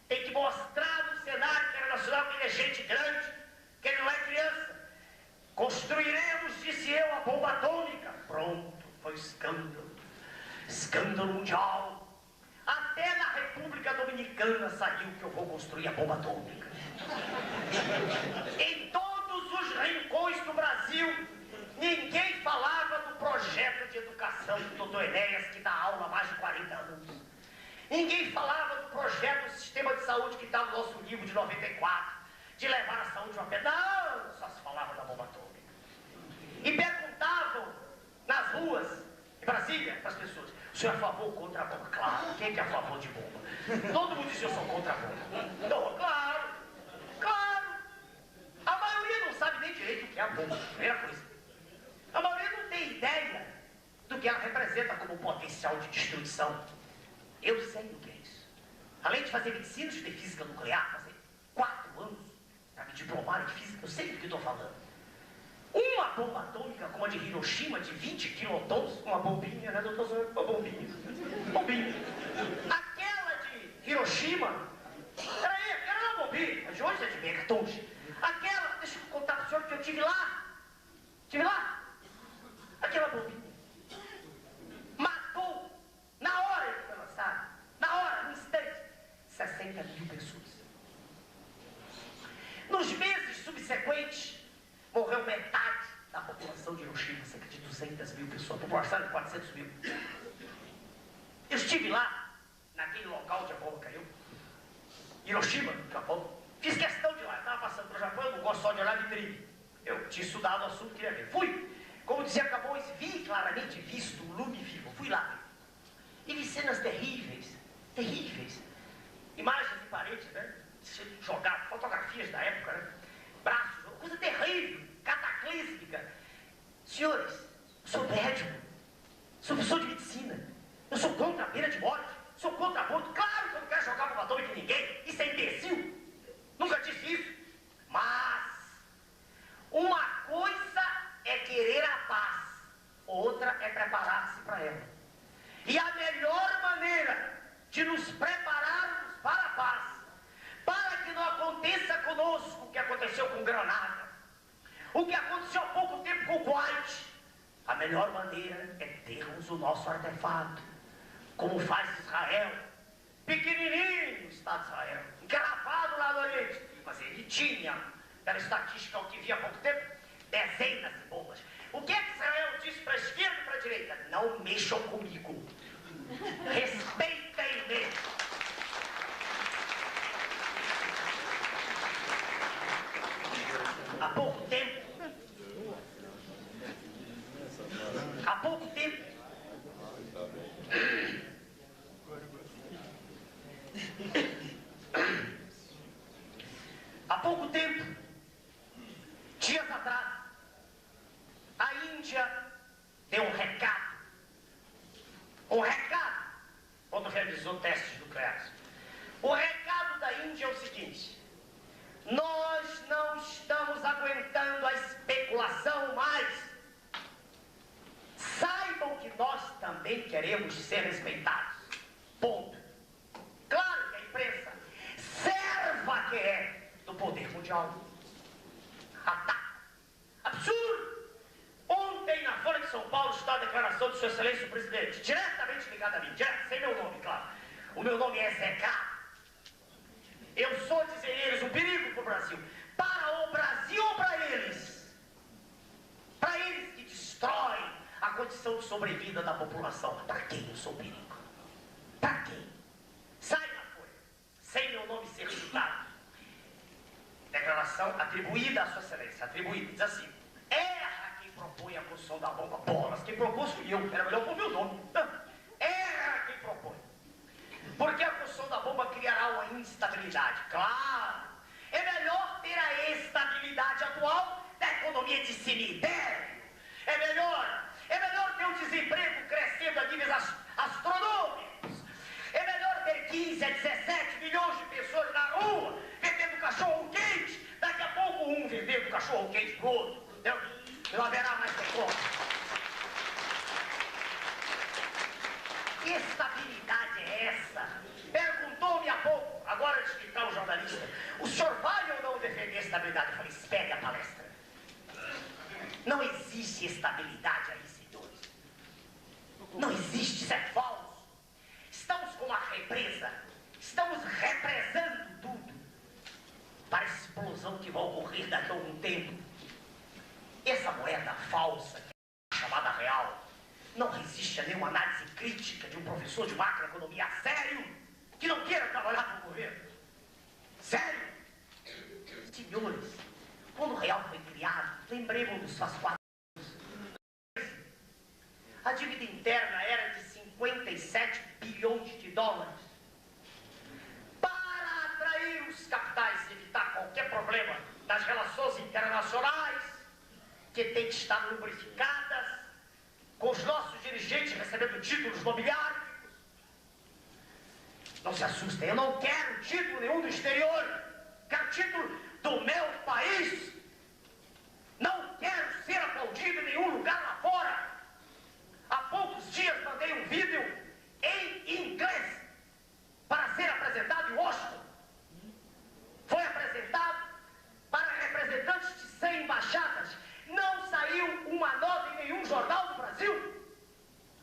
tem que mostrar no cenário internacional que ele é gente grande, que ele não é criança. Construiremos, disse eu, a bomba atômica. Pronto, foi escândalo. Escândalo mundial. Até na República Dominicana saiu que eu vou construir a bomba atômica. Em todos os rincões do Brasil, ninguém falava do projeto de educação do Dr. Enéas, que dá aula há mais de 40 anos. Ninguém falava do projeto do sistema de saúde que está no nosso livro de 94, de levar a saúde a pé. Não, só se falava da bomba atômica. E perguntavam nas ruas de Brasília para as pessoas: o senhor é a favor ou contra a bomba? Claro, quem é a favor de bomba? Todo mundo dizia: eu sou contra a bomba. Não, claro, claro. A maioria não sabe nem direito o que é a bomba, primeira coisa. A maioria não tem ideia do que ela representa como potencial de destruição. Eu sei o que é isso. Além de fazer medicina, de ter física nuclear, fazer 4 anos para me diplomar em física, eu sei do que estou falando. Uma bomba atômica como a de Hiroshima, de 20 quilotons, uma bombinha, né, doutor Zé? Uma bombinha. Bombinha. Aquela de Hiroshima, peraí, aquela era uma bombinha, de hoje é de megatons. Aquela, deixa eu contar para o senhor que eu tive lá. Tive lá. Aquela bombinha matou, na hora que foi lançada, na hora, no instante, 60 mil pessoas. Nos meses subsequentes, morreu metade da população de Hiroshima, cerca de 200 mil pessoas, a população de 400 mil. Eu estive lá, naquele local onde a bomba caiu, Hiroshima, no Japão. Fiz questão de ir lá, estava passando para o Japão, eu não gosto só de olhar vitrine. Eu tinha estudado o assunto, queria ver. Fui, como dizia Camões, vi claramente, visto o lume vivo, fui lá. E vi cenas terríveis, terríveis. Imagens em paredes, né? Jogadas, fotografias da época, né? Braços, coisa terrível, cataclísmica. Senhores, eu sou médico, sou professor de medicina, eu sou contra a pena de morte, sou contra aborto. Claro que eu não quero jogar bomba atômica em ninguém, isso é imbecil. Nunca disse isso. Mas uma coisa é querer a paz, outra é preparar-se para ela. E a melhor maneira de nos prepararmos para a paz, para que não aconteça conosco o que aconteceu com Granada, o que aconteceu há pouco tempo com o Kuwait, a melhor maneira é termos o nosso artefato, como faz Israel, pequenininho o Estado de Israel, encravado lá no Oriente, mas ele tinha, pela estatística que vi há pouco tempo, dezenas de bombas. O que é que Israel disse para a esquerda e para a direita? Não mexam comigo, respeitem-me. Há pouco tempo, há pouco tempo, dias atrás, a Índia deu um recado, quando realizou testes nucleares. O recado da Índia é o seguinte: nós não estamos aguentando a especulação mais. Saibam que nós também queremos ser respeitados. Ponto. Claro que a imprensa, serva que é do poder mundial, ataca. Absurdo. Ontem na Folha de São Paulo está a declaração de Sua Excelência o Presidente, diretamente ligada a mim, direto, sem meu nome, claro. O meu nome é Zeca. Eu sou, dizem eles, um perigo para o Brasil. Para o Brasil ou para eles? Para eles que destroem a condição de sobrevida da população. Para quem eu sou perigo? Para quem? Sai na Folha, sem meu nome ser citado. Declaração atribuída à Sua Excelência, atribuída, diz assim: erra quem propõe a construção da bomba. Bolas, quem propôs fui eu, era melhor pôr meu nome. Erra quem propõe. Porque a construção da bomba criará uma instabilidade. Claro, é melhor ter a estabilidade atual da economia de cemitério. É melhor ter o desemprego crescendo a níveis astronômicos. É melhor ter 15 a 17 milhões de pessoas na rua vendendo cachorro quente. Daqui a pouco um vendendo cachorro quente pro outro. Entendeu? Não haverá mais decoro. Que estabilidade é essa? Perguntou-me há pouco, agora de explicar o jornalista, o senhor vai ou não defender a estabilidade? Eu falei, espere a palestra. Não existe estabilidade aí, senhores. Não existe, isso é falso. Estamos com uma represa. Estamos represando tudo para a explosão que vai ocorrer daqui a algum tempo. Essa moeda falsa, chamada real, não resiste a nenhuma análise crítica de um professor de macroeconomia sério que não queira trabalhar para o governo. Sério? Senhores, quando o real foi criado, lembremos-nos faz 4 anos, a dívida interna era de 57 bilhões de dólares. Para atrair os capitais e evitar qualquer problema nas relações internacionais, que têm que estar lubrificadas, com os nossos dirigentes recebendo títulos nobiliários. Não se assustem, eu não quero título nenhum do exterior. Quero título do meu país. Não quero ser aplaudido em nenhum lugar lá fora. Há poucos dias mandei um vídeo em inglês para ser apresentado em Washington. Foi apresentado para representantes de 100 embaixadas. Não saiu uma nota em nenhum jornal do Brasil.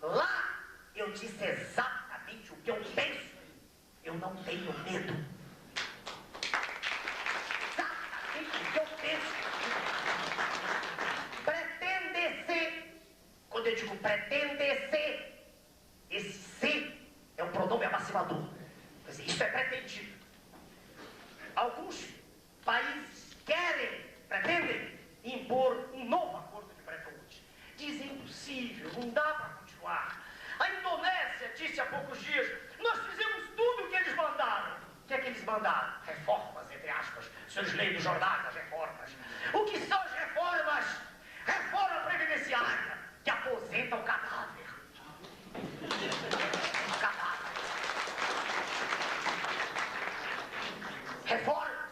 Lá eu disse exatamente o que eu penso. Eu não tenho medo. Exatamente o que eu penso. Pretende ser. Quando eu digo pretende ser, esse ser é um pronome amassivador. Quer dizer, isso é pretendido. Alguns países pretendem impor um novo acordo de Bretton Woods. Dizem impossível, não dá para continuar. A Indonésia disse há poucos dias, nós fizemos tudo o que eles mandaram. O que é que eles mandaram? Reformas, entre aspas. Os senhores leem nos jornais as reformas. O que são as reformas? Reforma previdenciária, que aposenta o cadáver. O cadáver. Reformas.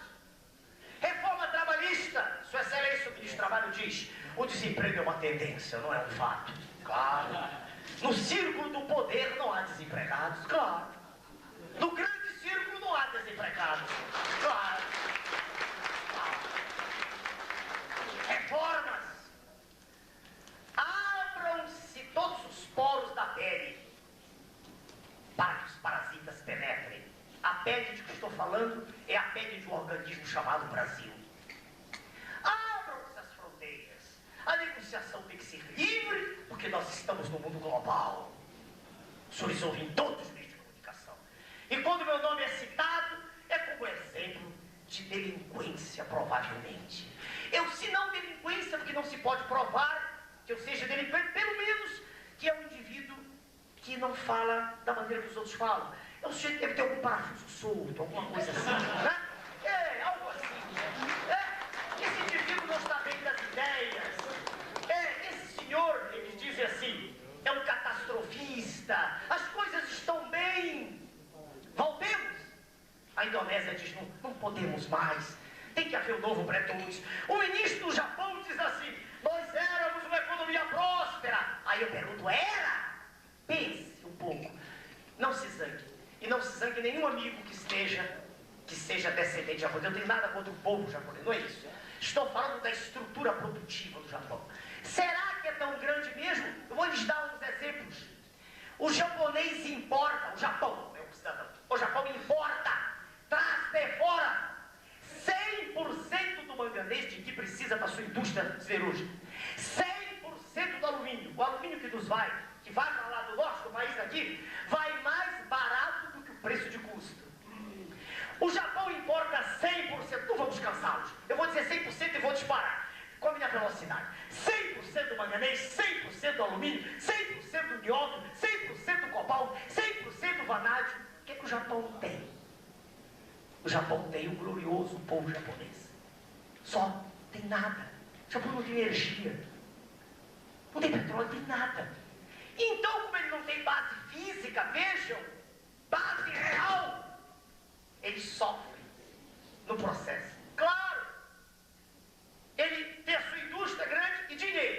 Reforma trabalhista. Sua Excelência, o ministro do Trabalho diz, o desemprego é uma tendência, não é um fato. Claro. No círculo do poder não há desempregados, claro. No grande círculo não há desempregados, claro. Reformas. Abram-se todos os poros da pele para que os parasitas penetrem. A pele de que estou falando é a pele de um organismo chamado Brasil. Abram-se as fronteiras. A negociação tem que ser livre, porque nós estamos no mundo global. Os senhores ouvem todos os meios de comunicação. E quando meu nome é citado, é como exemplo de delinquência, provavelmente. Se não delinquência, porque não se pode provar que eu seja delinquente, pelo menos que é um indivíduo que não fala da maneira que os outros falam. É um sujeito que deve ter algum parafuso solto, alguma coisa assim, né? Algo assim. Esse indivíduo não está bem das ideias. Esse senhor, eles dizem assim, é um catastrofista. As coisas estão bem. Voltemos. A Indonésia diz, não podemos mais. Tem que haver um novo Bretton Woods. O ministro do Japão diz assim, nós éramos uma economia próspera. Aí eu pergunto, era? Pense um pouco. Não se zangue. E não se zangue nenhum amigo que seja descendente japonês. Eu não tenho nada contra o povo japonês, não é isso. Estou falando da estrutura produtiva do Japão. Será que é tão grande mesmo? Eu vou lhes dar uns exemplos. O japonês importa, o Japão, é um cidadão. O Japão importa, traz de fora 100% do manganês de que precisa para a sua indústria siderúrgica. 100% do alumínio. O alumínio que vai para lá do norte do país aqui, vai mais barato do que o preço de custo. O Japão importa 100%, não vamos cansá-los. Eu vou dizer 100% e vou disparar. Com a minha velocidade. 100% do manganês, 100% do alumínio, 100% do nióbio, 100% do cobalto, 100% do vanádio. O que é que o Japão tem? O Japão tem o glorioso povo japonês. Só tem nada. O Japão não tem energia. Não tem petróleo, não tem nada. Então, como ele não tem base física, vejam, base real, ele sofre no processo. Claro, ele tem a sua indústria grande e dinheiro.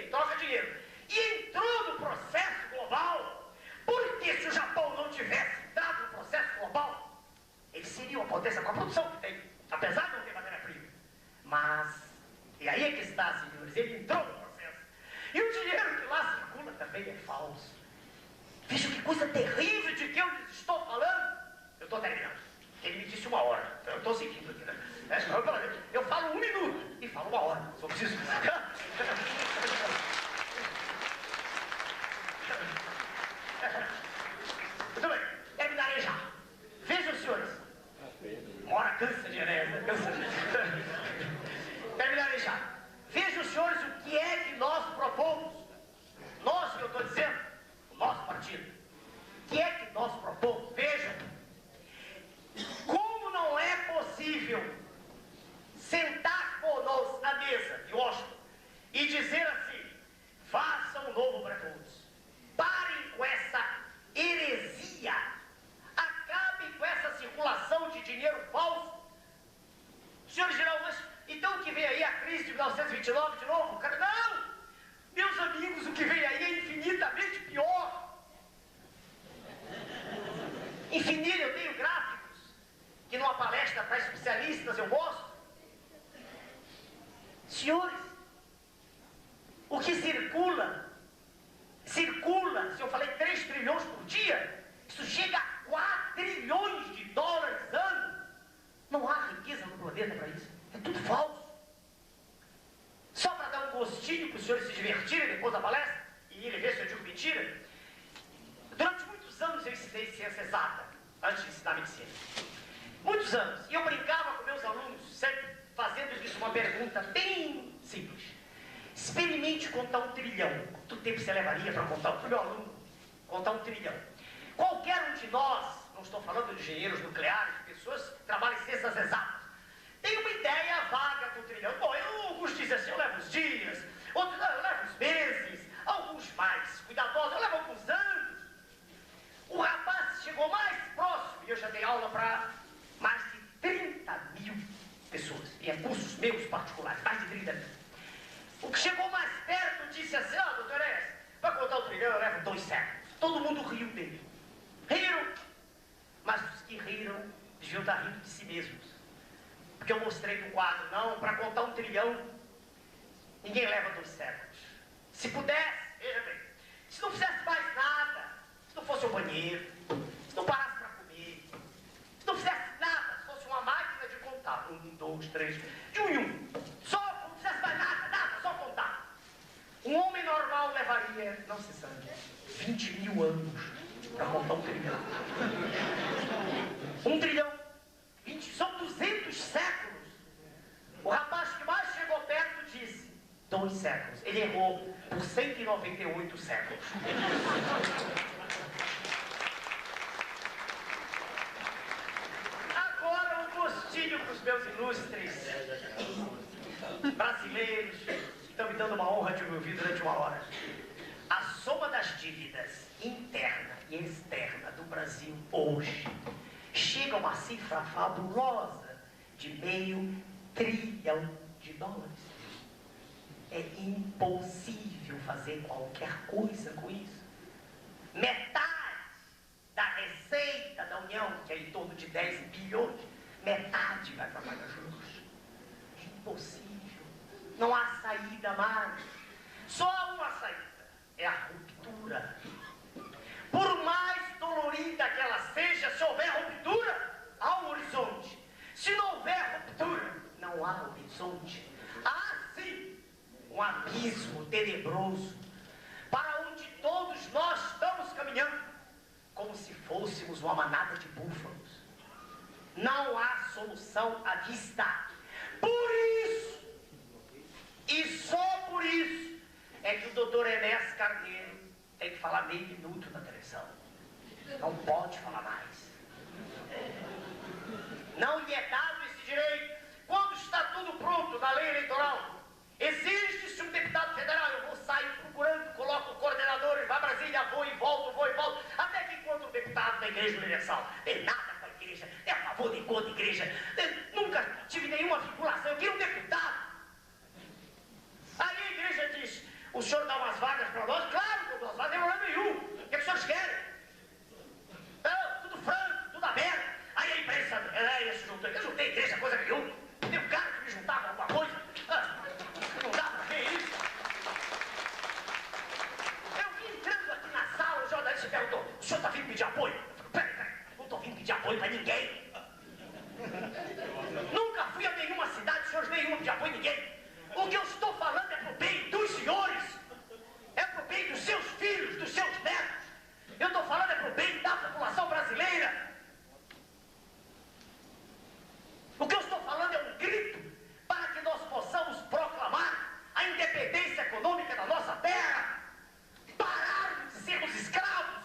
potência com a produção que tem, apesar de não ter matéria-prima. Mas, e aí é que está, senhores, ele entrou no processo. E o dinheiro que lá circula também é falso. Veja que coisa terrível de que eu lhes estou falando. Eu estou terminando. Ele me disse 1 hora. Eu estou seguindo aqui, né? Eu falo 1 minuto e falo 1 hora. Só preciso. Muito bem, terminarei já. Vejam, senhores. Uma hora cansa de Enéas, né? Cansa. Terminarei já. Vejam, senhores, o que é que nós propomos. Nós, que eu estou dizendo, o nosso partido. O que é que nós propomos? Vejam. Como não é possível sentar conosco à mesa de Washington e dizer assim, façam um novo para todos. Parem com essa heresia. Acabem com essa circulação de dinheiro falso. Senhor Geraldo, mas então o que vem aí, a crise de 1929 de novo? Cara, não! Meus amigos, o que vem aí é infinitamente pior. Infinito, eu tenho gráficos que numa palestra para especialistas eu mostro. Senhores, o que circula, se eu falei 3 trilhões por dia, isso chega a 4 trilhões de dólares ano. Não há riqueza no planeta para isso. É tudo falso. Só para dar um gostinho para os senhores se divertirem depois da palestra, e ele ver se eu digo mentira. Durante muitos anos eu ensinei ciência exata, antes de ensinar medicina. Muitos anos. E eu brincava com meus alunos, sempre fazendo-lhes uma pergunta bem simples. Experimente contar 1 trilhão. Quanto tempo você levaria para contar para o meu aluno? Contar 1 trilhão. Qualquer um de nós, não estou falando de engenheiros nucleares, de pessoas que trabalham em ciências exatas, tem uma ideia vaga do trilhão. Bom, alguns dizem assim, eu levo uns dias, outros eu levo uns meses, alguns mais cuidadosos, eu levo alguns anos. O rapaz chegou mais próximo, e eu já dei aula para mais de 30 mil pessoas, e é cursos meus particulares, mais de 30 mil. O que chegou mais perto disse assim, doutor Enéas, para contar o trilhão eu levo 2 séculos. Todo mundo riu dele. Riram, mas os que riram deviam estar rindo de si mesmos. Porque eu mostrei no quadro, não, para contar 1 trilhão, ninguém leva 2 séculos. Se pudesse, veja bem, se não fizesse mais nada, se não fosse ao banheiro, se não parasse para comer, se não fizesse nada, se fosse uma máquina de contar, 1, 2, 3, de 1 em 1, só não fizesse mais nada, só contar. Um homem normal levaria, não se sabe, 20 mil anos para contar 1 trilhão. 1 trilhão. São 200 séculos. O rapaz que mais chegou perto disse 2 séculos. Ele errou por 198 séculos. Agora um gostinho para os meus ilustres brasileiros que estão me dando uma honra de me ouvir durante 1 hora. A soma das dívidas interna e externa do Brasil hoje chega a uma cifra fabulosa de $500 bilhão de dólares. É impossível fazer qualquer coisa com isso. Metade da receita da União, que é em torno de 10 bilhões, metade vai para pagar juros. É impossível. Não há saída mais. Só há uma saída. É a ruptura. Por mais dolorida que ela seja, se houver ruptura, há um horizonte. Se não houver ruptura, não há horizonte. Há sim um abismo tenebroso para onde todos nós estamos caminhando, como se fôssemos uma manada de búfalos. Não há solução à vista. Por isso, e só por isso, é que o doutor Enéas Carneiro tem que falar meio minuto na televisão. Não pode falar mais. Não lhe é dado esse direito. Quando está tudo pronto na lei eleitoral, exige-se um deputado federal. Eu vou sair procurando, coloco o coordenador, vai a Brasília, vou e volto. Até que encontro o deputado da Igreja Universal. Tem nada com a igreja, é a favor de contra a igreja. Nunca tive nenhuma vinculação. Eu queria um deputado. Aí a igreja diz, o senhor dá umas vagas para nós? Claro que eu dou as vagas, não tem problema nenhum. O que os senhores querem? Não, tudo franco, tudo aberto. Aí a imprensa Esse juntou. Eu juntei igreja, coisa nenhuma. Tem um cara que me juntava alguma coisa. Não dá pra ver isso. Eu vim entrando aqui na sala, o jornalista perguntou: o senhor tá vindo pedir apoio? Eu falei: peraí, não tô vindo pedir apoio pra ninguém. Nunca fui a nenhuma cidade, senhores nenhuma pedir apoio a ninguém. O que eu estou falando é pro bem dos senhores. É pro bem dos seus filhos, dos seus netos. Eu estou falando é pro bem da população brasileira. O que eu estou falando é um grito para que nós possamos proclamar a independência econômica da nossa terra. Parar de sermos escravos.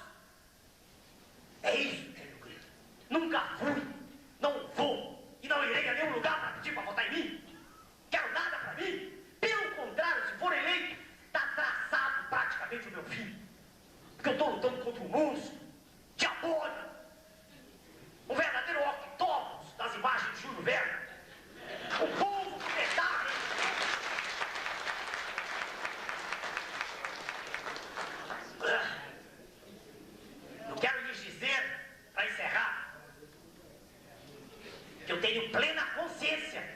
É isso que eu grito. Nunca fui, não vou e não irei a nenhum lugar para pedir para votar em mim. Quero nada para mim. Pelo contrário, se for eleito, está traçado praticamente o meu fim. Porque eu estou lutando contra um monstro diabólico. Um verdadeiro octopus das imagens de Júlio Verne. O povo que detalhe. Eu quero lhes dizer, para encerrar, que eu tenho plena consciência,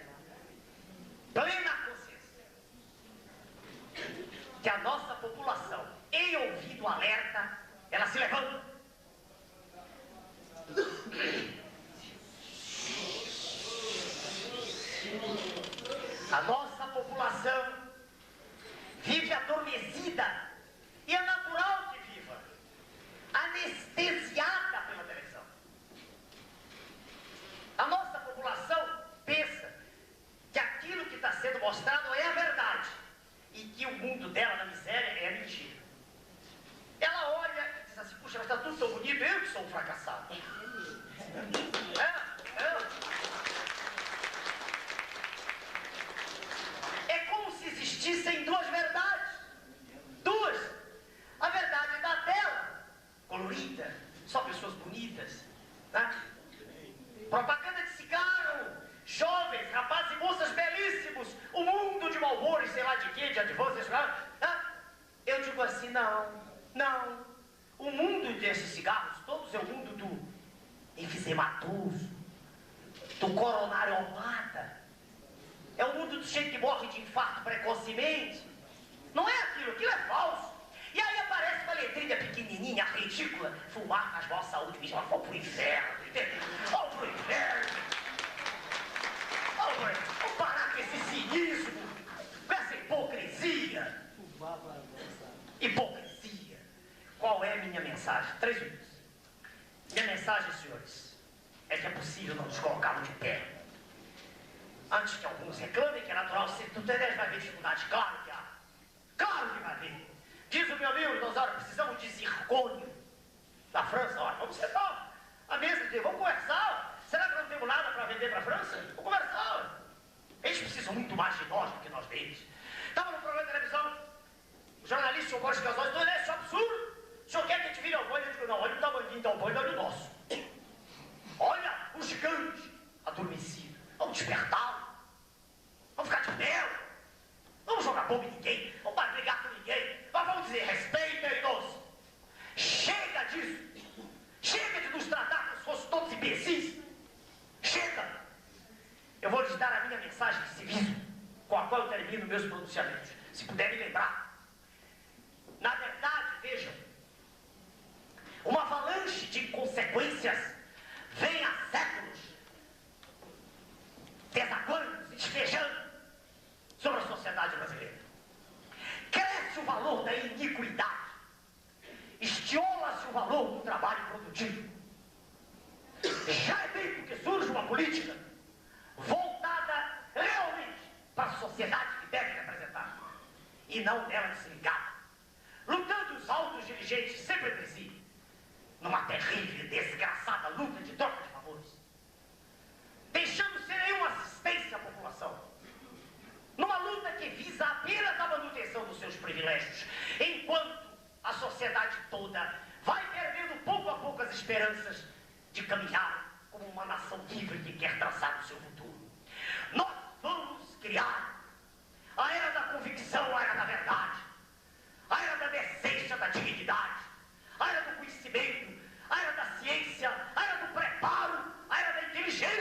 que a nossa população, em ouvido alerta, ela se levanta. A nossa população vive adormecida, e é natural que viva, anestesiada pela televisão. A nossa população pensa que aquilo que está sendo mostrado é a verdade e que o mundo dela na miséria é a mentira. Ela olha e diz assim: puxa, mas está tudo tão bonito, eu que sou um fracassado. É como se existissem duas verdades. Duas. A verdade da tela, colorida, só pessoas bonitas, né? Propaganda de cigarro, jovens, rapazes e moças belíssimos, o mundo de Marlboro, sei lá de quê, de advances, né? Eu digo assim: não. O mundo desses cigarros todos é o mundo do enfisematoso, do coronariopata. É o mundo do jeito que morre de infarto precocemente. Não é aquilo é falso. E aí aparece uma letrinha pequenininha, ridícula: fumar faz mal à saúde, bicho. Vamos pro inferno, entendeu? Vamos pro inferno. Vamos parar com esse cinismo, com essa hipocrisia. Hipocrisia. Qual é a minha mensagem? 3 minutos. Minha mensagem, senhores, é que é possível não nos colocarmos de pé. Antes que alguns reclamem que é natural, se tu vai ver dificuldade. Claro que há. Claro que vai haver. Diz o meu amigo: nós precisamos de zircônio da França. Olha, vamos sentar à mesa e dizer: vamos conversar. Será que não temos nada para vender para a França? Vamos conversar. Eles precisam muito mais de nós do que nós deles. Estava no programa de televisão, o jornalista, o Boris Casóis, isso é absurdo. O senhor quer que a gente vire ao banho? Eu digo: não, olha o tamanho do banho, olha o nosso. Olha o gigante adormecido. Vamos despertá-lo. Vamos ficar de pé. Vamos jogar bomba em ninguém. Vamos brigar com ninguém. Mas vamos dizer: respeitem-nos. Chega disso. Chega de nos tratar como se fossem todos imbecis. Chega. Eu vou lhes dar a minha mensagem de civismo, com a qual eu termino meus pronunciamentos. Se puderem lembrar. Na verdade, vejam, uma avalanche de consequências vem há séculos desaguando, despejando sobre a sociedade brasileira. Cresce o valor da iniquidade, estiola-se o valor do trabalho produtivo. Já é tempo que surge uma política voltada realmente para a sociedade que deve representar, e não dela desligada, lutando os altos dirigentes sempre entre si, numa terrível e desgraçada luta de troca de favores, deixando sem nenhuma assistência à população, numa luta que visa apenas a manutenção dos seus privilégios, enquanto a sociedade toda vai perdendo pouco a pouco as esperanças de caminhar como uma nação livre que quer traçar o seu futuro. Nós vamos criar a era da convicção, a era da verdade, a era da decência, da dignidade, a era do conhecimento, a era da ciência, a era do preparo, a era da inteligência.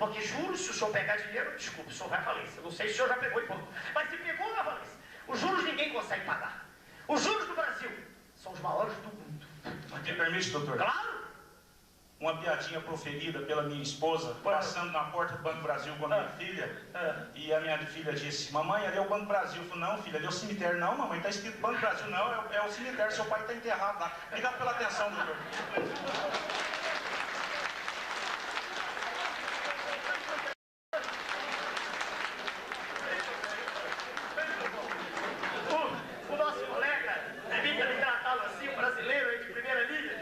Porque juros, se o senhor pegar dinheiro, desculpe, o senhor vai à falência. Não sei se o senhor já pegou e pouco. Mas se pegou na falência, os juros ninguém consegue pagar. Os juros do Brasil são os maiores do mundo. Mas me permite, doutor? Claro! Uma piadinha proferida pela minha esposa, passando na porta do Banco Brasil com a minha filha, e a minha filha disse: mamãe, ali é o Banco Brasil. Eu falei: não, filha, ali é o cemitério. Não, mamãe, está escrito Banco Brasil. Não, é o cemitério, seu pai está enterrado lá. Obrigado pela atenção, doutor. O nosso colega, fica de tratá-lo assim, um brasileiro aí de primeira linha,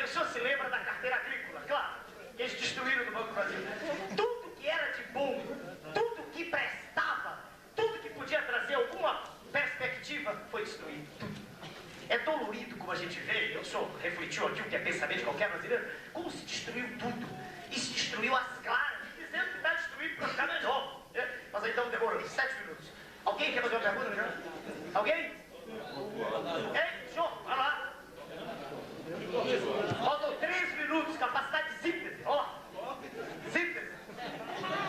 o senhor se lembra da carteira agrícola, claro, que eles destruíram no Banco do Brasil. Tudo que era de bom, tudo que prestava, tudo que podia trazer alguma perspectiva foi destruído. Tudo. É dolorido como a gente vê, o senhor refletiu aqui o que é pensamento de qualquer brasileiro, como se destruiu tudo. E se destruiu às claras, dizendo que está destruído para ficar melhor. Mas então demorou 7 minutos. Alguém quer fazer uma pergunta, melhor? Alguém? Ei, senhor, vai lá. Faltam 3 minutos, capacidade de síntese. Ó, síntese.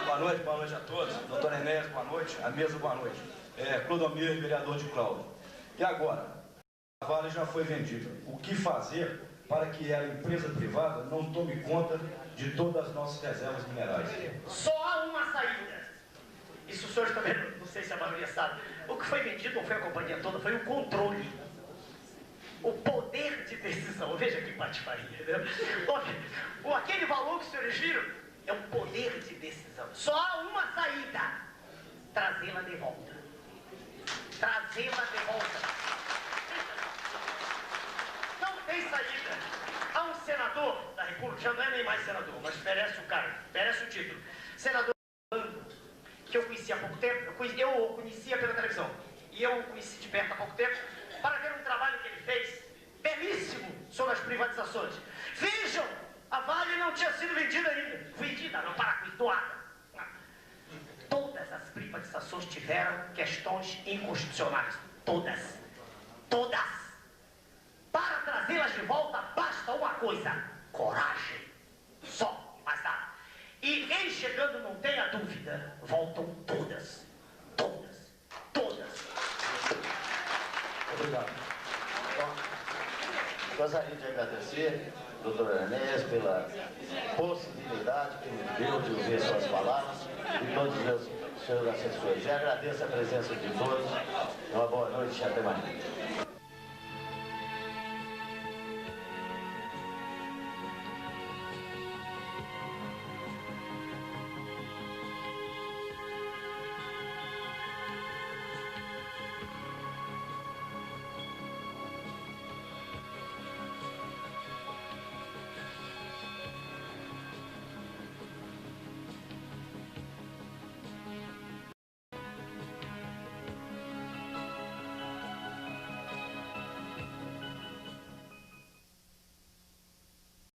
Boa noite a todos. Doutor Enéas, boa noite. A mesa, boa noite. Clodomir, vereador de Cláudio. E agora? A Vale já foi vendida. O que fazer para que a empresa privada não tome conta de todas as nossas reservas minerais? Só há uma saída. Isso os senhores também, não sei se a maioria sabe. O que foi vendido não foi a companhia toda, foi o controle. O poder de decisão. Veja que patifaria, né? Aquele valor que os senhores viram é um poder de decisão. Só há uma saída. Trazê-la de volta. Trazê-la de volta. Não tem saída. Há um senador da República, já não é nem mais senador, mas merece o cargo, merece o título. Senador que eu conheci há pouco tempo, eu o conhecia pela televisão, e eu o conheci de perto há pouco tempo, para ver um trabalho que ele fez, belíssimo, sobre as privatizações. Vejam, a Vale não tinha sido vendida ainda. Vendida, não, para com doada. Todas as privatizações tiveram questões inconstitucionais. Todas. Todas. Para trazê-las de volta, basta uma coisa: coragem. Só, mais nada. E em chegando, não tenha dúvida, voltam todas. Todas. Todas. Obrigado. Gostaria de agradecer, doutor Enéas, pela possibilidade que me deu de ouvir suas palavras e todos os meus senhores assessores. Já agradeço a presença de todos. Uma boa noite e até mais.